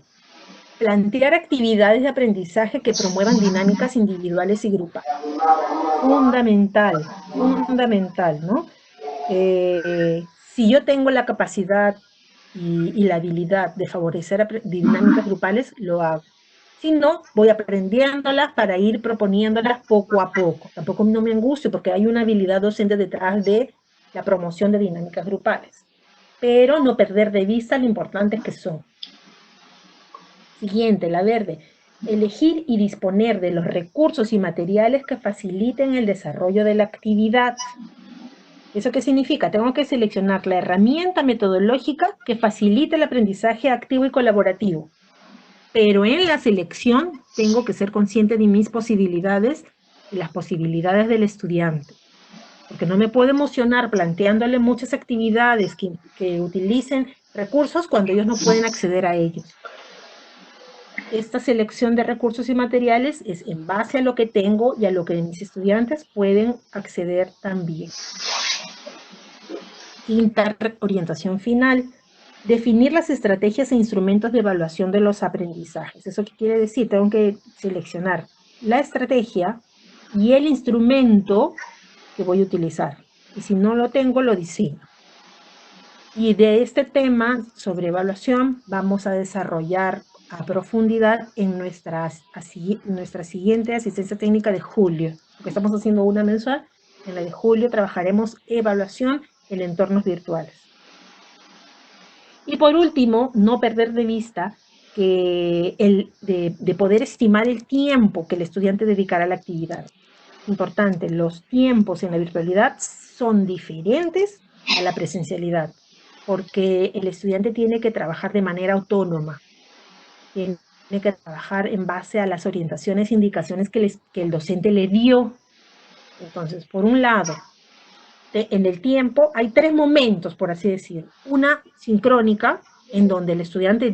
plantear actividades de aprendizaje que promuevan dinámicas individuales y grupales. Fundamental, ¿no? Si yo tengo la capacidad y la habilidad de favorecer dinámicas grupales, lo hago. Si no, voy aprendiéndolas para ir proponiéndolas poco a poco. Tampoco no me angustio porque hay una habilidad docente detrás de la promoción de dinámicas grupales. Pero no perder de vista lo importantes que son. Siguiente, la verde. Elegir y disponer de los recursos y materiales que faciliten el desarrollo de la actividad. ¿Eso qué significa? Tengo que seleccionar la herramienta metodológica que facilite el aprendizaje activo y colaborativo. Pero en la selección tengo que ser consciente de mis posibilidades y las posibilidades del estudiante. Porque no me puedo emocionar planteándole muchas actividades que utilicen recursos cuando ellos no pueden acceder a ellos. Esta selección de recursos y materiales es en base a lo que tengo y a lo que mis estudiantes pueden acceder también. Quinta orientación final. Definir las estrategias e instrumentos de evaluación de los aprendizajes. ¿Eso qué quiere decir? Tengo que seleccionar la estrategia y el instrumento que voy a utilizar. Y si no lo tengo, lo diseño. Y de este tema sobre evaluación vamos a desarrollar a profundidad en nuestra siguiente asistencia técnica de julio. Porque estamos haciendo una mensual. En la de julio trabajaremos evaluación en entornos virtuales. Y por último, no perder de vista que de poder estimar el tiempo que el estudiante dedicará a la actividad. Importante, los tiempos en la virtualidad son diferentes a la presencialidad, porque el estudiante tiene que trabajar de manera autónoma, tiene que trabajar en base a las orientaciones e indicaciones que el docente le dio. Entonces, por un lado, en el tiempo hay 3 momentos, por así decir. Una sincrónica, en donde el estudiante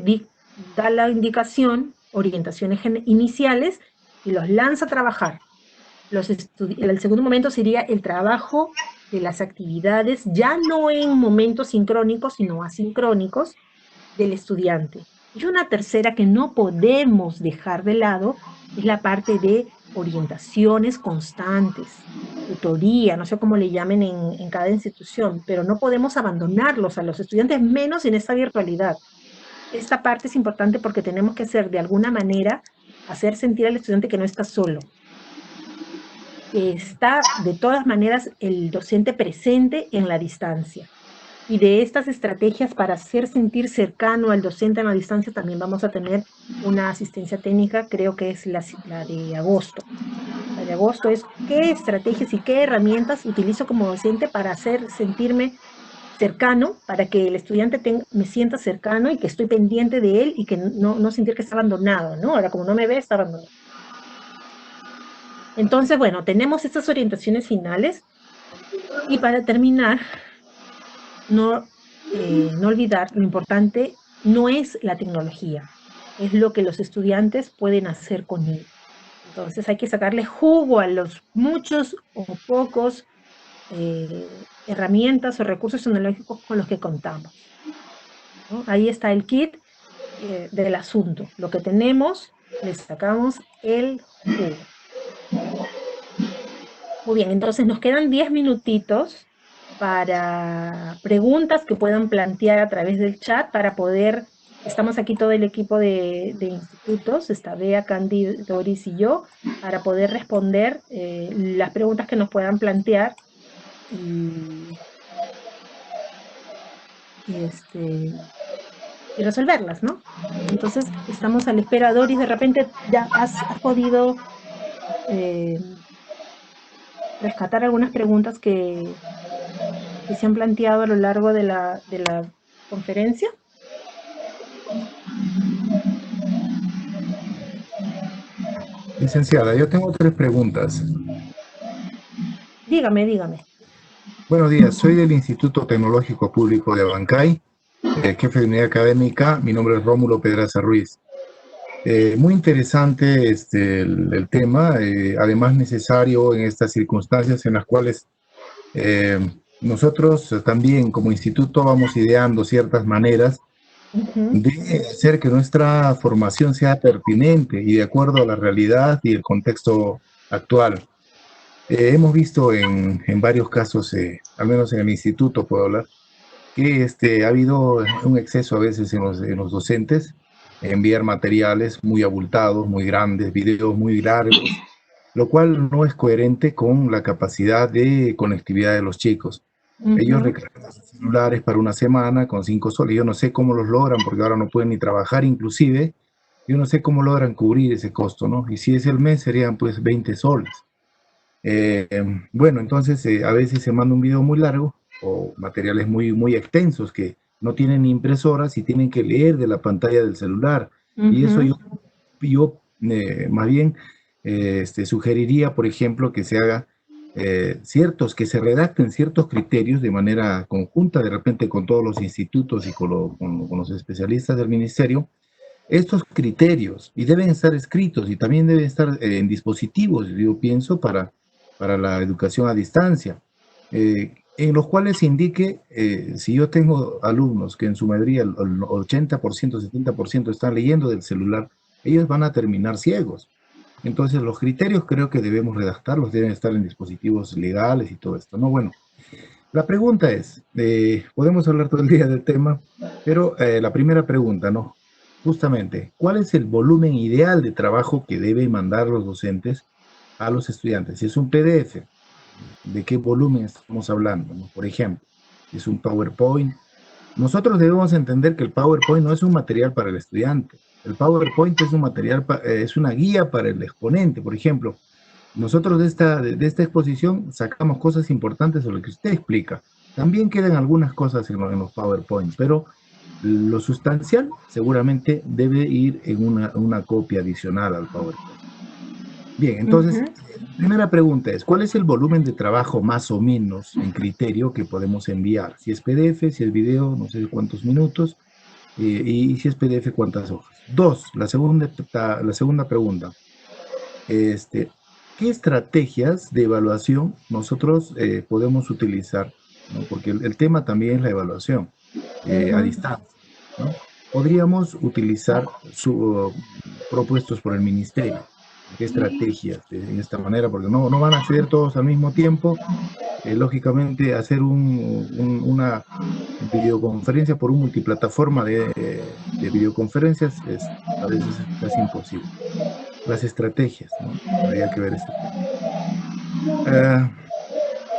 da la indicación, orientaciones iniciales, y los lanza a trabajar. El segundo momento sería el trabajo de las actividades, ya no en momentos sincrónicos, sino asincrónicos, del estudiante. Y una tercera que no podemos dejar de lado es la parte de orientaciones constantes, tutoría, no sé cómo le llamen en cada institución, pero no podemos abandonarlos a los estudiantes, menos en esta virtualidad. Esta parte es importante porque tenemos que hacer de alguna manera, hacer sentir al estudiante que no está solo, que está de todas maneras el docente presente en la distancia. Y de estas estrategias para hacer sentir cercano al docente en la distancia también vamos a tener una asistencia técnica, creo que es la de agosto. La de agosto es qué estrategias y qué herramientas utilizo como docente para hacer sentirme cercano, para que el estudiante me sienta cercano y que estoy pendiente de él y que no sentir que está abandonado, ¿no? Ahora como no me ve, está abandonado. Entonces, bueno, tenemos estas orientaciones finales y para terminar, no olvidar, lo importante no es la tecnología, es lo que los estudiantes pueden hacer con ella. Entonces hay que sacarle jugo a los muchos o pocos herramientas o recursos tecnológicos con los que contamos, ¿no? Ahí está el kit del asunto. Lo que tenemos, le sacamos el jugo. Muy bien, entonces nos quedan 10 minutitos para preguntas que puedan plantear a través del chat para poder, estamos aquí todo el equipo de institutos, está Bea, Candy, Doris y yo, para poder responder las preguntas que nos puedan plantear y resolverlas, ¿no? Entonces estamos a la espera. Doris, de repente ya has podido rescatar algunas preguntas que se han planteado a lo largo de la conferencia. Licenciada, yo tengo 3 preguntas. Dígame. Buenos días, soy del Instituto Tecnológico Público de Abancay, jefe de unidad académica. Mi nombre es Rómulo Pedraza Ruiz. Muy interesante el tema, además necesario en estas circunstancias en las cuales nosotros también como instituto vamos ideando ciertas maneras de hacer que nuestra formación sea pertinente y de acuerdo a la realidad y el contexto actual. Hemos visto en varios casos, al menos en el instituto puedo hablar, que ha habido un exceso a veces en los docentes, enviar materiales muy abultados, muy grandes, videos muy largos, lo cual no es coherente con la capacidad de conectividad de los chicos. Ellos recargan sus celulares para una semana con 5 soles. Yo no sé cómo los logran, porque ahora no pueden ni trabajar inclusive. Yo no sé cómo logran cubrir ese costo, ¿no? Y si es el mes, serían pues 20 soles. Bueno, entonces a veces se manda un video muy largo o materiales muy extensos que no tienen ni impresoras y tienen que leer de la pantalla del celular. Y eso yo más bien sugeriría, por ejemplo, que se haga que se redacten ciertos criterios de manera conjunta, de repente con todos los institutos y con los especialistas del ministerio, estos criterios, y deben estar escritos y también deben estar en dispositivos, yo pienso, para la educación a distancia, en los cuales se indique, si yo tengo alumnos que en su mayoría, el 80%, 70% están leyendo del celular, ellos van a terminar ciegos. Entonces los criterios creo que debemos redactarlos, deben estar en dispositivos legales y todo esto, ¿no? Bueno, la pregunta es, podemos hablar todo el día del tema, pero la primera pregunta, ¿no? Justamente, ¿cuál es el volumen ideal de trabajo que deben mandar los docentes a los estudiantes? Si es un PDF, ¿de qué volumen estamos hablando, ¿no? Por ejemplo, si es un PowerPoint. Nosotros debemos entender que el PowerPoint no es un material para el estudiante. El PowerPoint es un material, es una guía para el exponente. Por ejemplo, nosotros de esta exposición sacamos cosas importantes sobre lo que usted explica. También quedan algunas cosas en los PowerPoint, pero lo sustancial seguramente debe ir en una copia adicional al PowerPoint. Bien, entonces, primera pregunta es, ¿cuál es el volumen de trabajo más o menos en criterio que podemos enviar? Si es PDF, si es video, no sé cuántos minutos, y si es PDF, ¿cuántas hojas? 2, la segunda pregunta. ¿Qué estrategias de evaluación nosotros podemos utilizar? ¿No? Porque el tema también es la evaluación a distancia, ¿no? Podríamos utilizar propuestos por el ministerio. ¿Qué estrategias de esta manera? Porque no van a acceder todos al mismo tiempo. Lógicamente, hacer una videoconferencia por un multiplataforma de videoconferencias a veces es casi imposible. Las estrategias, ¿no? Habría que ver esto.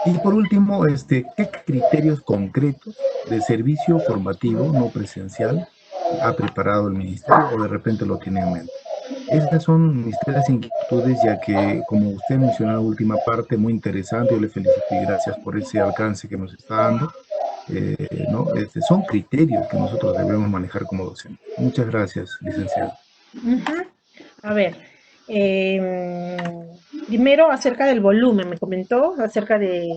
Y por último, ¿qué criterios concretos de servicio formativo no presencial ha preparado el ministerio o de repente lo tiene en mente? Estas son mis 3 inquietudes, ya que, como usted mencionó en la última parte, muy interesante, yo le felicito y gracias por ese alcance que nos está dando. ¿No? Son criterios que nosotros debemos manejar como docentes. Muchas gracias, licenciado. A ver, primero acerca del volumen, me comentó acerca de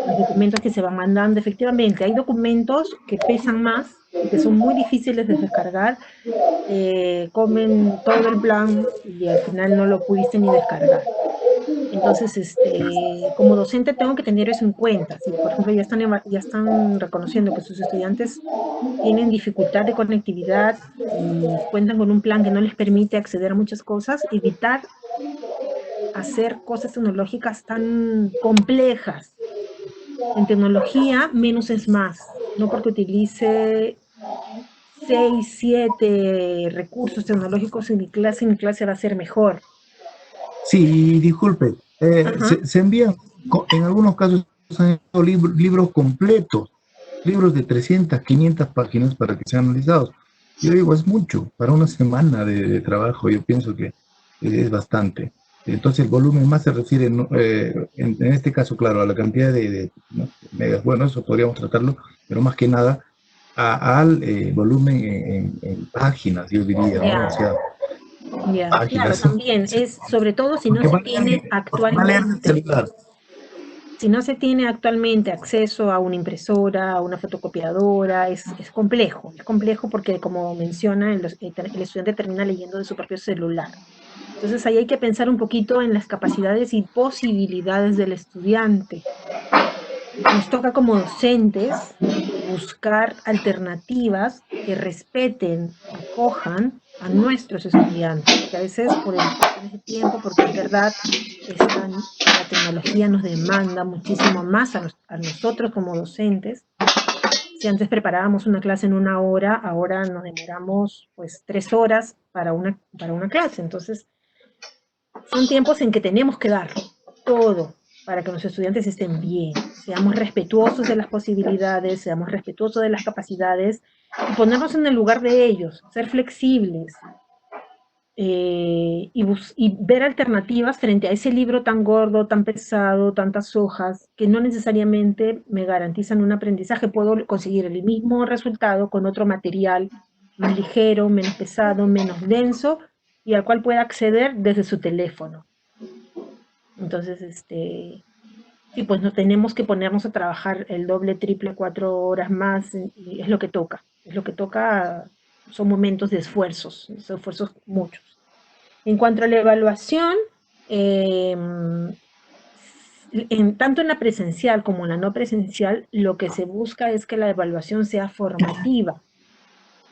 los documentos que se van mandando. Efectivamente, hay documentos que pesan más y que son muy difíciles de descargar, comen todo el plan y al final no lo pudiste ni descargar. Entonces, como docente tengo que tener eso en cuenta. Si, por ejemplo, ya están reconociendo que sus estudiantes tienen dificultad de conectividad y cuentan con un plan que no les permite acceder a muchas cosas, evitar hacer cosas tecnológicas tan complejas. En tecnología, menos es más. No porque utilice 6, 7 recursos tecnológicos en mi clase va a ser mejor. Sí, disculpe, se envían, en algunos casos han enviado libros completos, libros de 300, 500 páginas para que sean analizados. Yo digo, es mucho, para una semana de trabajo yo pienso que es bastante. Entonces el volumen más se refiere, en este caso, claro, a la cantidad de megas, bueno, eso podríamos tratarlo, pero más que nada al volumen en páginas, yo diría, ¿no? O sea, Ya, claro, páginas. también es, sobre todo si no se tiene actualmente, si no se tiene actualmente acceso a una impresora, a una fotocopiadora, es complejo porque como menciona, el estudiante termina leyendo de su propio celular. Entonces ahí hay que pensar un poquito en las capacidades y posibilidades del estudiante. Nos toca como docentes buscar alternativas que respeten, acojan a nuestros estudiantes, porque a veces por el tiempo, porque es verdad, la tecnología nos demanda muchísimo más a nosotros como docentes. Si antes preparábamos una clase en 1 hora, ahora nos demoramos pues 3 horas para una clase. Entonces, son tiempos en que tenemos que dar todo para que nuestros estudiantes estén bien. Seamos respetuosos de las posibilidades, seamos respetuosos de las capacidades y ponernos en el lugar de ellos, ser flexibles y ver alternativas frente a ese libro tan gordo, tan pesado, tantas hojas, que no necesariamente me garantizan un aprendizaje. Puedo conseguir el mismo resultado con otro material más ligero, menos pesado, menos denso, y al cual pueda acceder desde su teléfono. Entonces, sí, pues no tenemos que ponernos a trabajar el doble, triple, 4 horas más, y es lo que toca, son momentos de esfuerzos muchos. En cuanto a la evaluación, tanto en la presencial como en la no presencial, lo que se busca es que la evaluación sea formativa.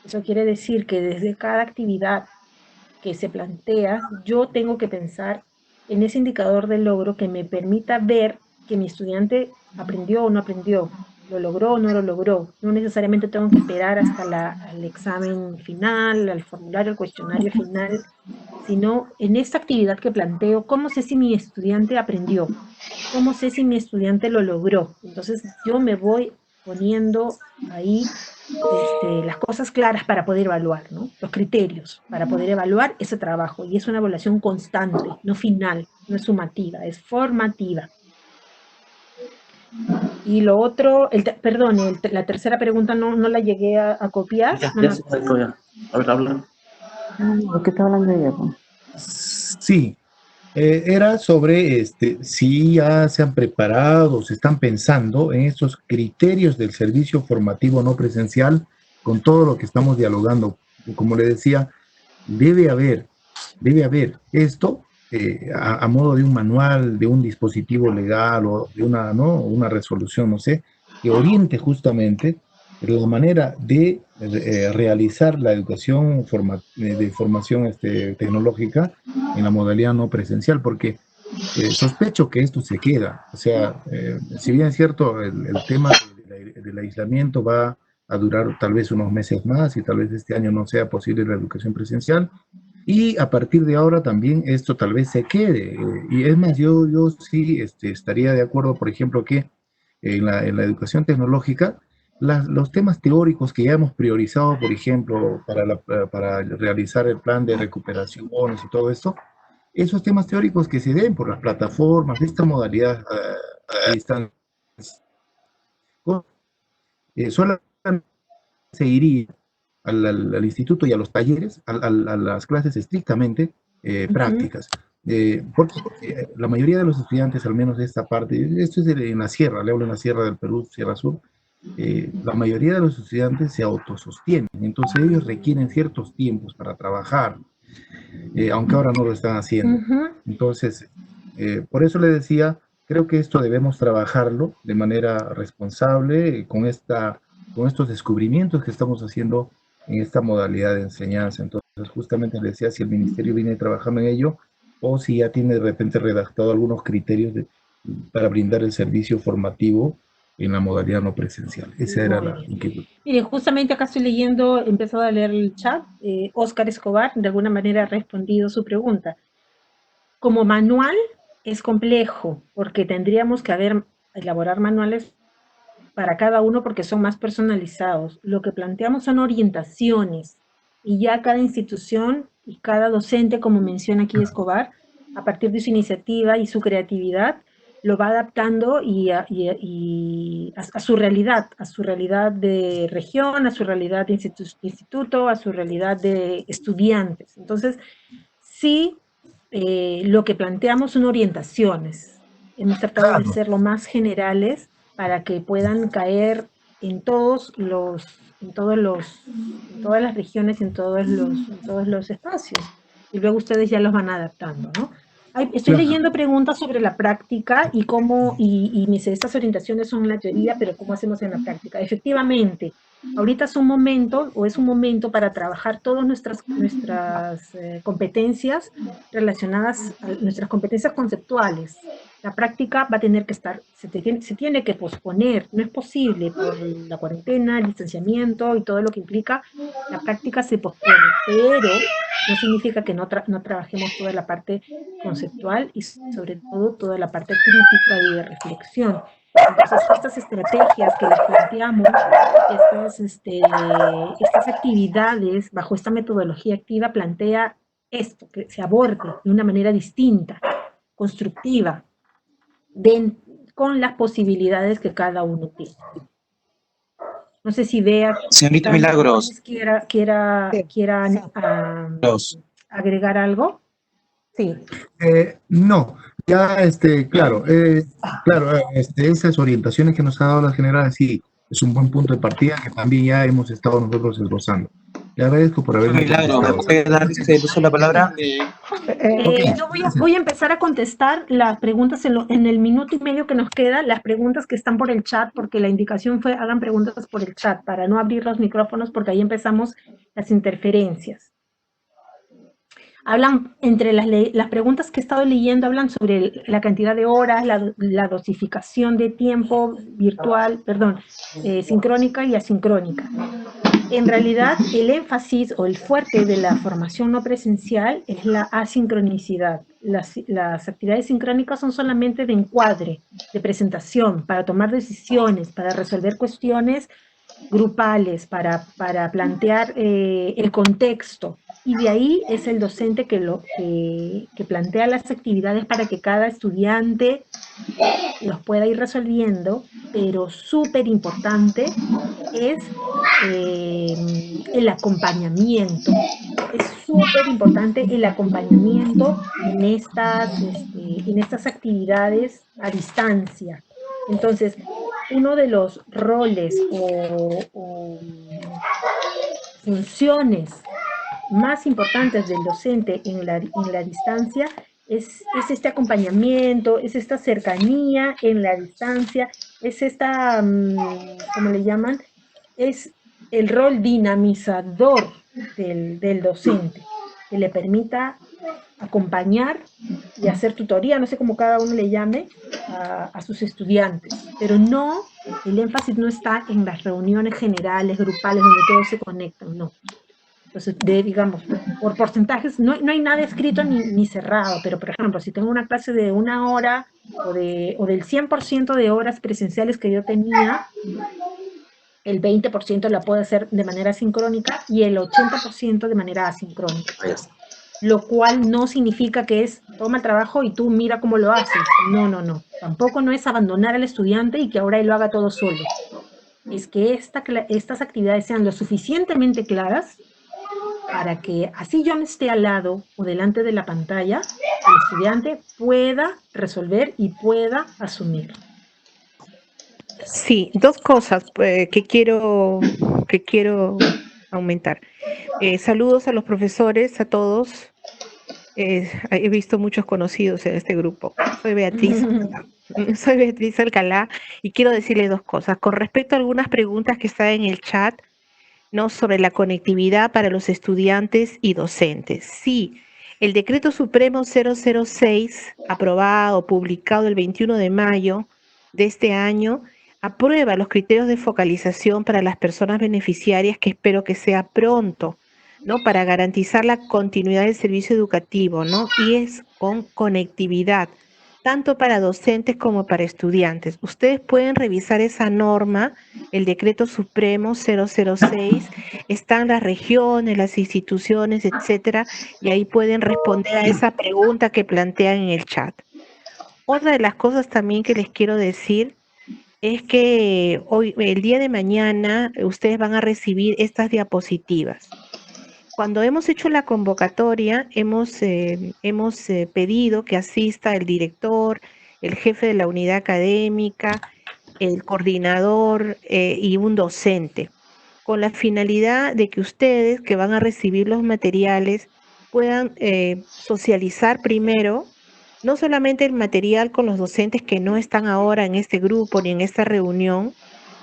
Eso quiere decir que desde cada actividad que se plantea, yo tengo que pensar en ese indicador de logro que me permita ver que mi estudiante aprendió o no aprendió, lo logró o no lo logró. No necesariamente tengo que esperar hasta el examen final, al formulario, al cuestionario final, sino en esta actividad que planteo, ¿cómo sé si mi estudiante aprendió? ¿Cómo sé si mi estudiante lo logró? Entonces yo me voy poniendo ahí las cosas claras para poder evaluar, ¿no? Los criterios para poder evaluar ese trabajo. Y es una evaluación constante, no final, no es sumativa, es formativa. Y lo otro, la tercera pregunta no la llegué a copiar. Ya. A ver, habla. ¿Qué está hablando ella? Sí, era sobre si ya se han preparado, se están pensando en estos criterios del servicio formativo no presencial con todo lo que estamos dialogando. Como le decía, debe haber esto a modo de un manual, de un dispositivo legal o de una resolución, no sé, que oriente justamente la manera de realizar la educación de formación tecnológica en la modalidad no presencial, porque sospecho que esto se queda. O sea, si bien es cierto, el tema del aislamiento va a durar tal vez unos meses más y tal vez este año no sea posible la educación presencial, y a partir de ahora también esto tal vez se quede. Y es más, yo sí estaría de acuerdo, por ejemplo, que en la educación tecnológica, los temas teóricos que ya hemos priorizado, por ejemplo, para realizar el plan de recuperaciones y todo esto, esos temas teóricos que se den por las plataformas, esta modalidad a distancia, solamente se iría al instituto y a los talleres, a las clases estrictamente prácticas. Porque la mayoría de los estudiantes, al menos de esta parte, esto es en la sierra, le hablo en la sierra del Perú, Sierra Sur, la mayoría de los estudiantes se autosostienen, entonces ellos requieren ciertos tiempos para trabajar, aunque ahora no lo están haciendo. Entonces, por eso le decía, creo que esto debemos trabajarlo de manera responsable con estos descubrimientos que estamos haciendo en esta modalidad de enseñanza. Entonces, justamente le decía, si el ministerio viene trabajando en ello, o si ya tiene de repente redactado algunos criterios para brindar el servicio formativo en la modalidad no presencial. Esa era la inquietud. Miren, justamente acá estoy leyendo, he empezado a leer el chat, Óscar Escobar de alguna manera ha respondido su pregunta. Como manual es complejo, porque tendríamos que elaborar manuales para cada uno porque son más personalizados. Lo que planteamos son orientaciones, y ya cada institución y cada docente, como menciona aquí Escobar, a partir de su iniciativa y su creatividad, lo va adaptando a su realidad de región, a su realidad de instituto, a su realidad de estudiantes. Entonces, sí, lo que planteamos son orientaciones. Hemos tratado de ser lo más generales para que puedan caer en todas las regiones y en todos los espacios. Y luego ustedes ya los van adaptando, ¿no? Estoy leyendo preguntas sobre la práctica y cómo, y me dice, estas orientaciones son la teoría, pero ¿cómo hacemos en la práctica? Efectivamente, ahorita es un momento para trabajar todas nuestras competencias relacionadas a nuestras competencias conceptuales. La práctica va a tener que se tiene que posponer, no es posible por la cuarentena, el distanciamiento y todo lo que implica, la práctica se pospone, pero no significa que no trabajemos toda la parte conceptual y sobre todo toda la parte crítica y de reflexión. Entonces, estas estrategias que les planteamos, estas actividades bajo esta metodología activa plantea esto, que se aborde de una manera distinta, constructiva, con las posibilidades que cada uno tiene. No sé si Bea, señorita Milagros, quiera agregar algo. Sí. No, ya, claro, esas orientaciones que nos ha dado la general, sí, es un buen punto de partida que también ya hemos estado nosotros esbozando. Le agradezco por haberme Milagros, ¿me puede dar el uso de la palabra? Yo voy a empezar a contestar las preguntas en el minuto y medio que nos queda, las preguntas que están por el chat, porque la indicación fue hagan preguntas por el chat, para no abrir los micrófonos, porque ahí empezamos las interferencias. Hablan, entre las preguntas que he estado leyendo, hablan sobre la cantidad de horas, la dosificación de tiempo virtual, sincrónica y asincrónica. En realidad, el énfasis o el fuerte de la formación no presencial es la asincronicidad. Las actividades sincrónicas son solamente de encuadre, de presentación, para tomar decisiones, para resolver cuestiones grupales, para plantear el contexto. Y de ahí es el docente que plantea las actividades para que cada estudiante los pueda ir resolviendo, pero súper importante es el acompañamiento. Es súper importante el acompañamiento en estas actividades a distancia. Entonces, uno de los roles o funciones más importantes del docente en la distancia es este acompañamiento, es esta cercanía en la distancia, es esta, ¿cómo le llaman? Es el rol dinamizador del docente, que le permita acompañar y hacer tutoría, no sé cómo cada uno le llame, a sus estudiantes, pero no, el énfasis no está en las reuniones generales, grupales, donde todos se conectan, no. Entonces, digamos, por porcentajes, no hay nada escrito ni cerrado, pero por ejemplo, si tengo una clase de 1 hora o del 100% de horas presenciales que yo tenía, el 20% la puedo hacer de manera sincrónica y el 80% de manera asincrónica. Lo cual no significa que es toma el trabajo y tú mira cómo lo haces. No. Tampoco no es abandonar al estudiante y que ahora él lo haga todo solo. Es que estas actividades sean lo suficientemente claras para que así yo no esté al lado o delante de la pantalla, el estudiante pueda resolver y pueda asumir. Sí, dos cosas que quiero aumentar. Saludos a los profesores, a todos. He visto muchos conocidos en este grupo. Soy Beatriz Alcalá y quiero decirles dos cosas. Con respecto a algunas preguntas que están en el chat, ¿no? Sobre la conectividad para los estudiantes y docentes. Sí, El Decreto Supremo 006, aprobado, publicado el 21 de mayo de este año, aprueba los criterios de focalización para las personas beneficiarias, que espero que sea pronto, ¿no? Para garantizar la continuidad del servicio educativo, ¿no? Y es con conectividad, tanto para docentes como para estudiantes. Ustedes pueden revisar esa norma, el Decreto Supremo 006, están las regiones, las instituciones, etcétera, y ahí pueden responder a esa pregunta que plantean en el chat. Otra de las cosas también que les quiero decir es que hoy, el día de mañana, ustedes van a recibir estas diapositivas. Cuando hemos hecho la convocatoria, hemos pedido que asista el director, el jefe de la unidad académica, el coordinador y un docente, con la finalidad de que ustedes que van a recibir los materiales puedan socializar primero, no solamente el material con los docentes que no están ahora en este grupo ni en esta reunión,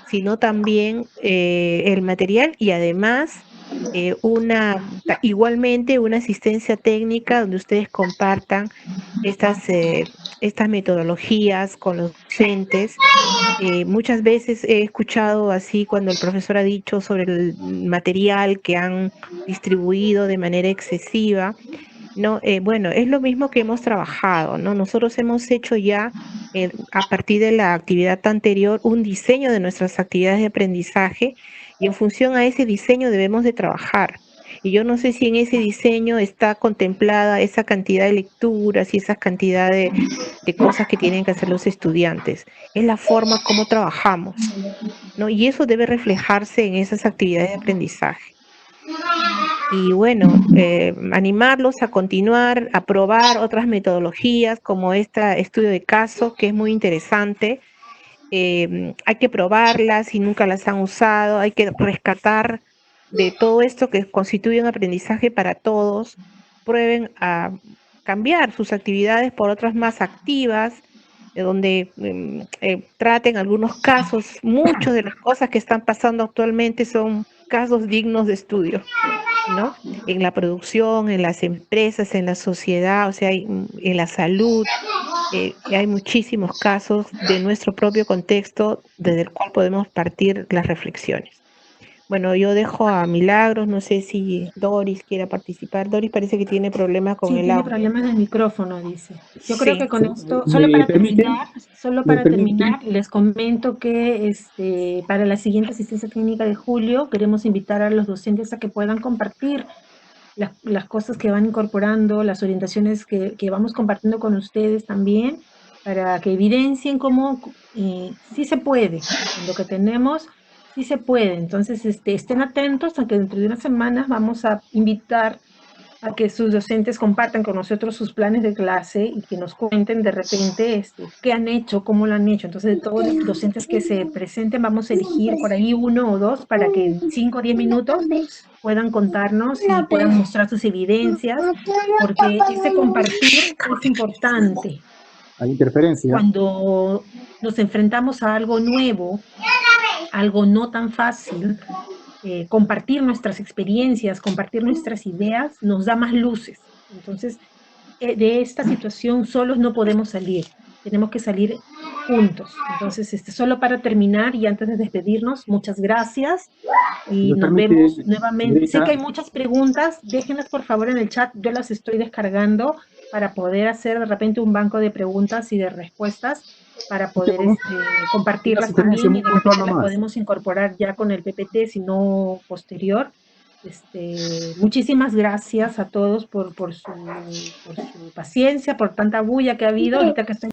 sino también el material y además igualmente una asistencia técnica donde ustedes compartan estas metodologías con los docentes. Muchas veces he escuchado así cuando el profesor ha dicho sobre el material que han distribuido de manera excesiva. No, bueno, es lo mismo que hemos trabajado, ¿no? Nosotros hemos hecho ya, a partir de la actividad anterior, un diseño de nuestras actividades de aprendizaje y en función a ese diseño debemos de trabajar. Y yo no sé si en ese diseño está contemplada esa cantidad de lecturas y esa cantidad de cosas que tienen que hacer los estudiantes. Es la forma como trabajamos, ¿no? Y eso debe reflejarse en esas actividades de aprendizaje. Y bueno, animarlos a continuar, a probar otras metodologías como este estudio de caso, que es muy interesante. Hay que probarlas si nunca las han usado, hay que rescatar de todo esto que constituye un aprendizaje para todos. Prueben a cambiar sus actividades por otras más activas, donde traten algunos casos. Muchas de las cosas que están pasando actualmente son casos dignos de estudio, ¿no? En la producción, en las empresas, en la sociedad, o sea, en la salud, hay muchísimos casos de nuestro propio contexto desde el cual podemos partir las reflexiones. Bueno, yo dejo a Milagros, no sé si Doris quiera participar. Doris parece que tiene problemas con el audio. Sí, tiene problemas en el micrófono, dice. Yo creo que con esto, ¿Me terminar, les comento que para la siguiente asistencia técnica de julio queremos invitar a los docentes a que puedan compartir las cosas que van incorporando, las orientaciones que vamos compartiendo con ustedes también, para que evidencien cómo sí se puede, en lo que tenemos, sí se puede. Entonces, estén atentos a que dentro de unas semanas vamos a invitar a que sus docentes compartan con nosotros sus planes de clase y que nos cuenten de repente qué han hecho, cómo lo han hecho. Entonces, de todos los docentes que se presenten, vamos a elegir por ahí 1 o 2 para que en 5 o 10 minutos puedan contarnos y puedan mostrar sus evidencias, porque ese compartir es importante. Hay interferencia. Cuando nos enfrentamos a algo nuevo, algo no tan fácil, compartir nuestras experiencias, compartir nuestras ideas, nos da más luces. Entonces, de esta situación solos no podemos salir, tenemos que salir juntos. Entonces, solo para terminar y antes de despedirnos, muchas gracias y nos vemos nuevamente. Sé que hay muchas preguntas, déjenlas por favor en el chat, yo las estoy descargando para poder hacer de repente un banco de preguntas y de respuestas para poder compartirlas también y de repente las podemos incorporar ya con el PPT, si no posterior. Muchísimas gracias a todos por su paciencia, por tanta bulla que ha habido ahorita que estoy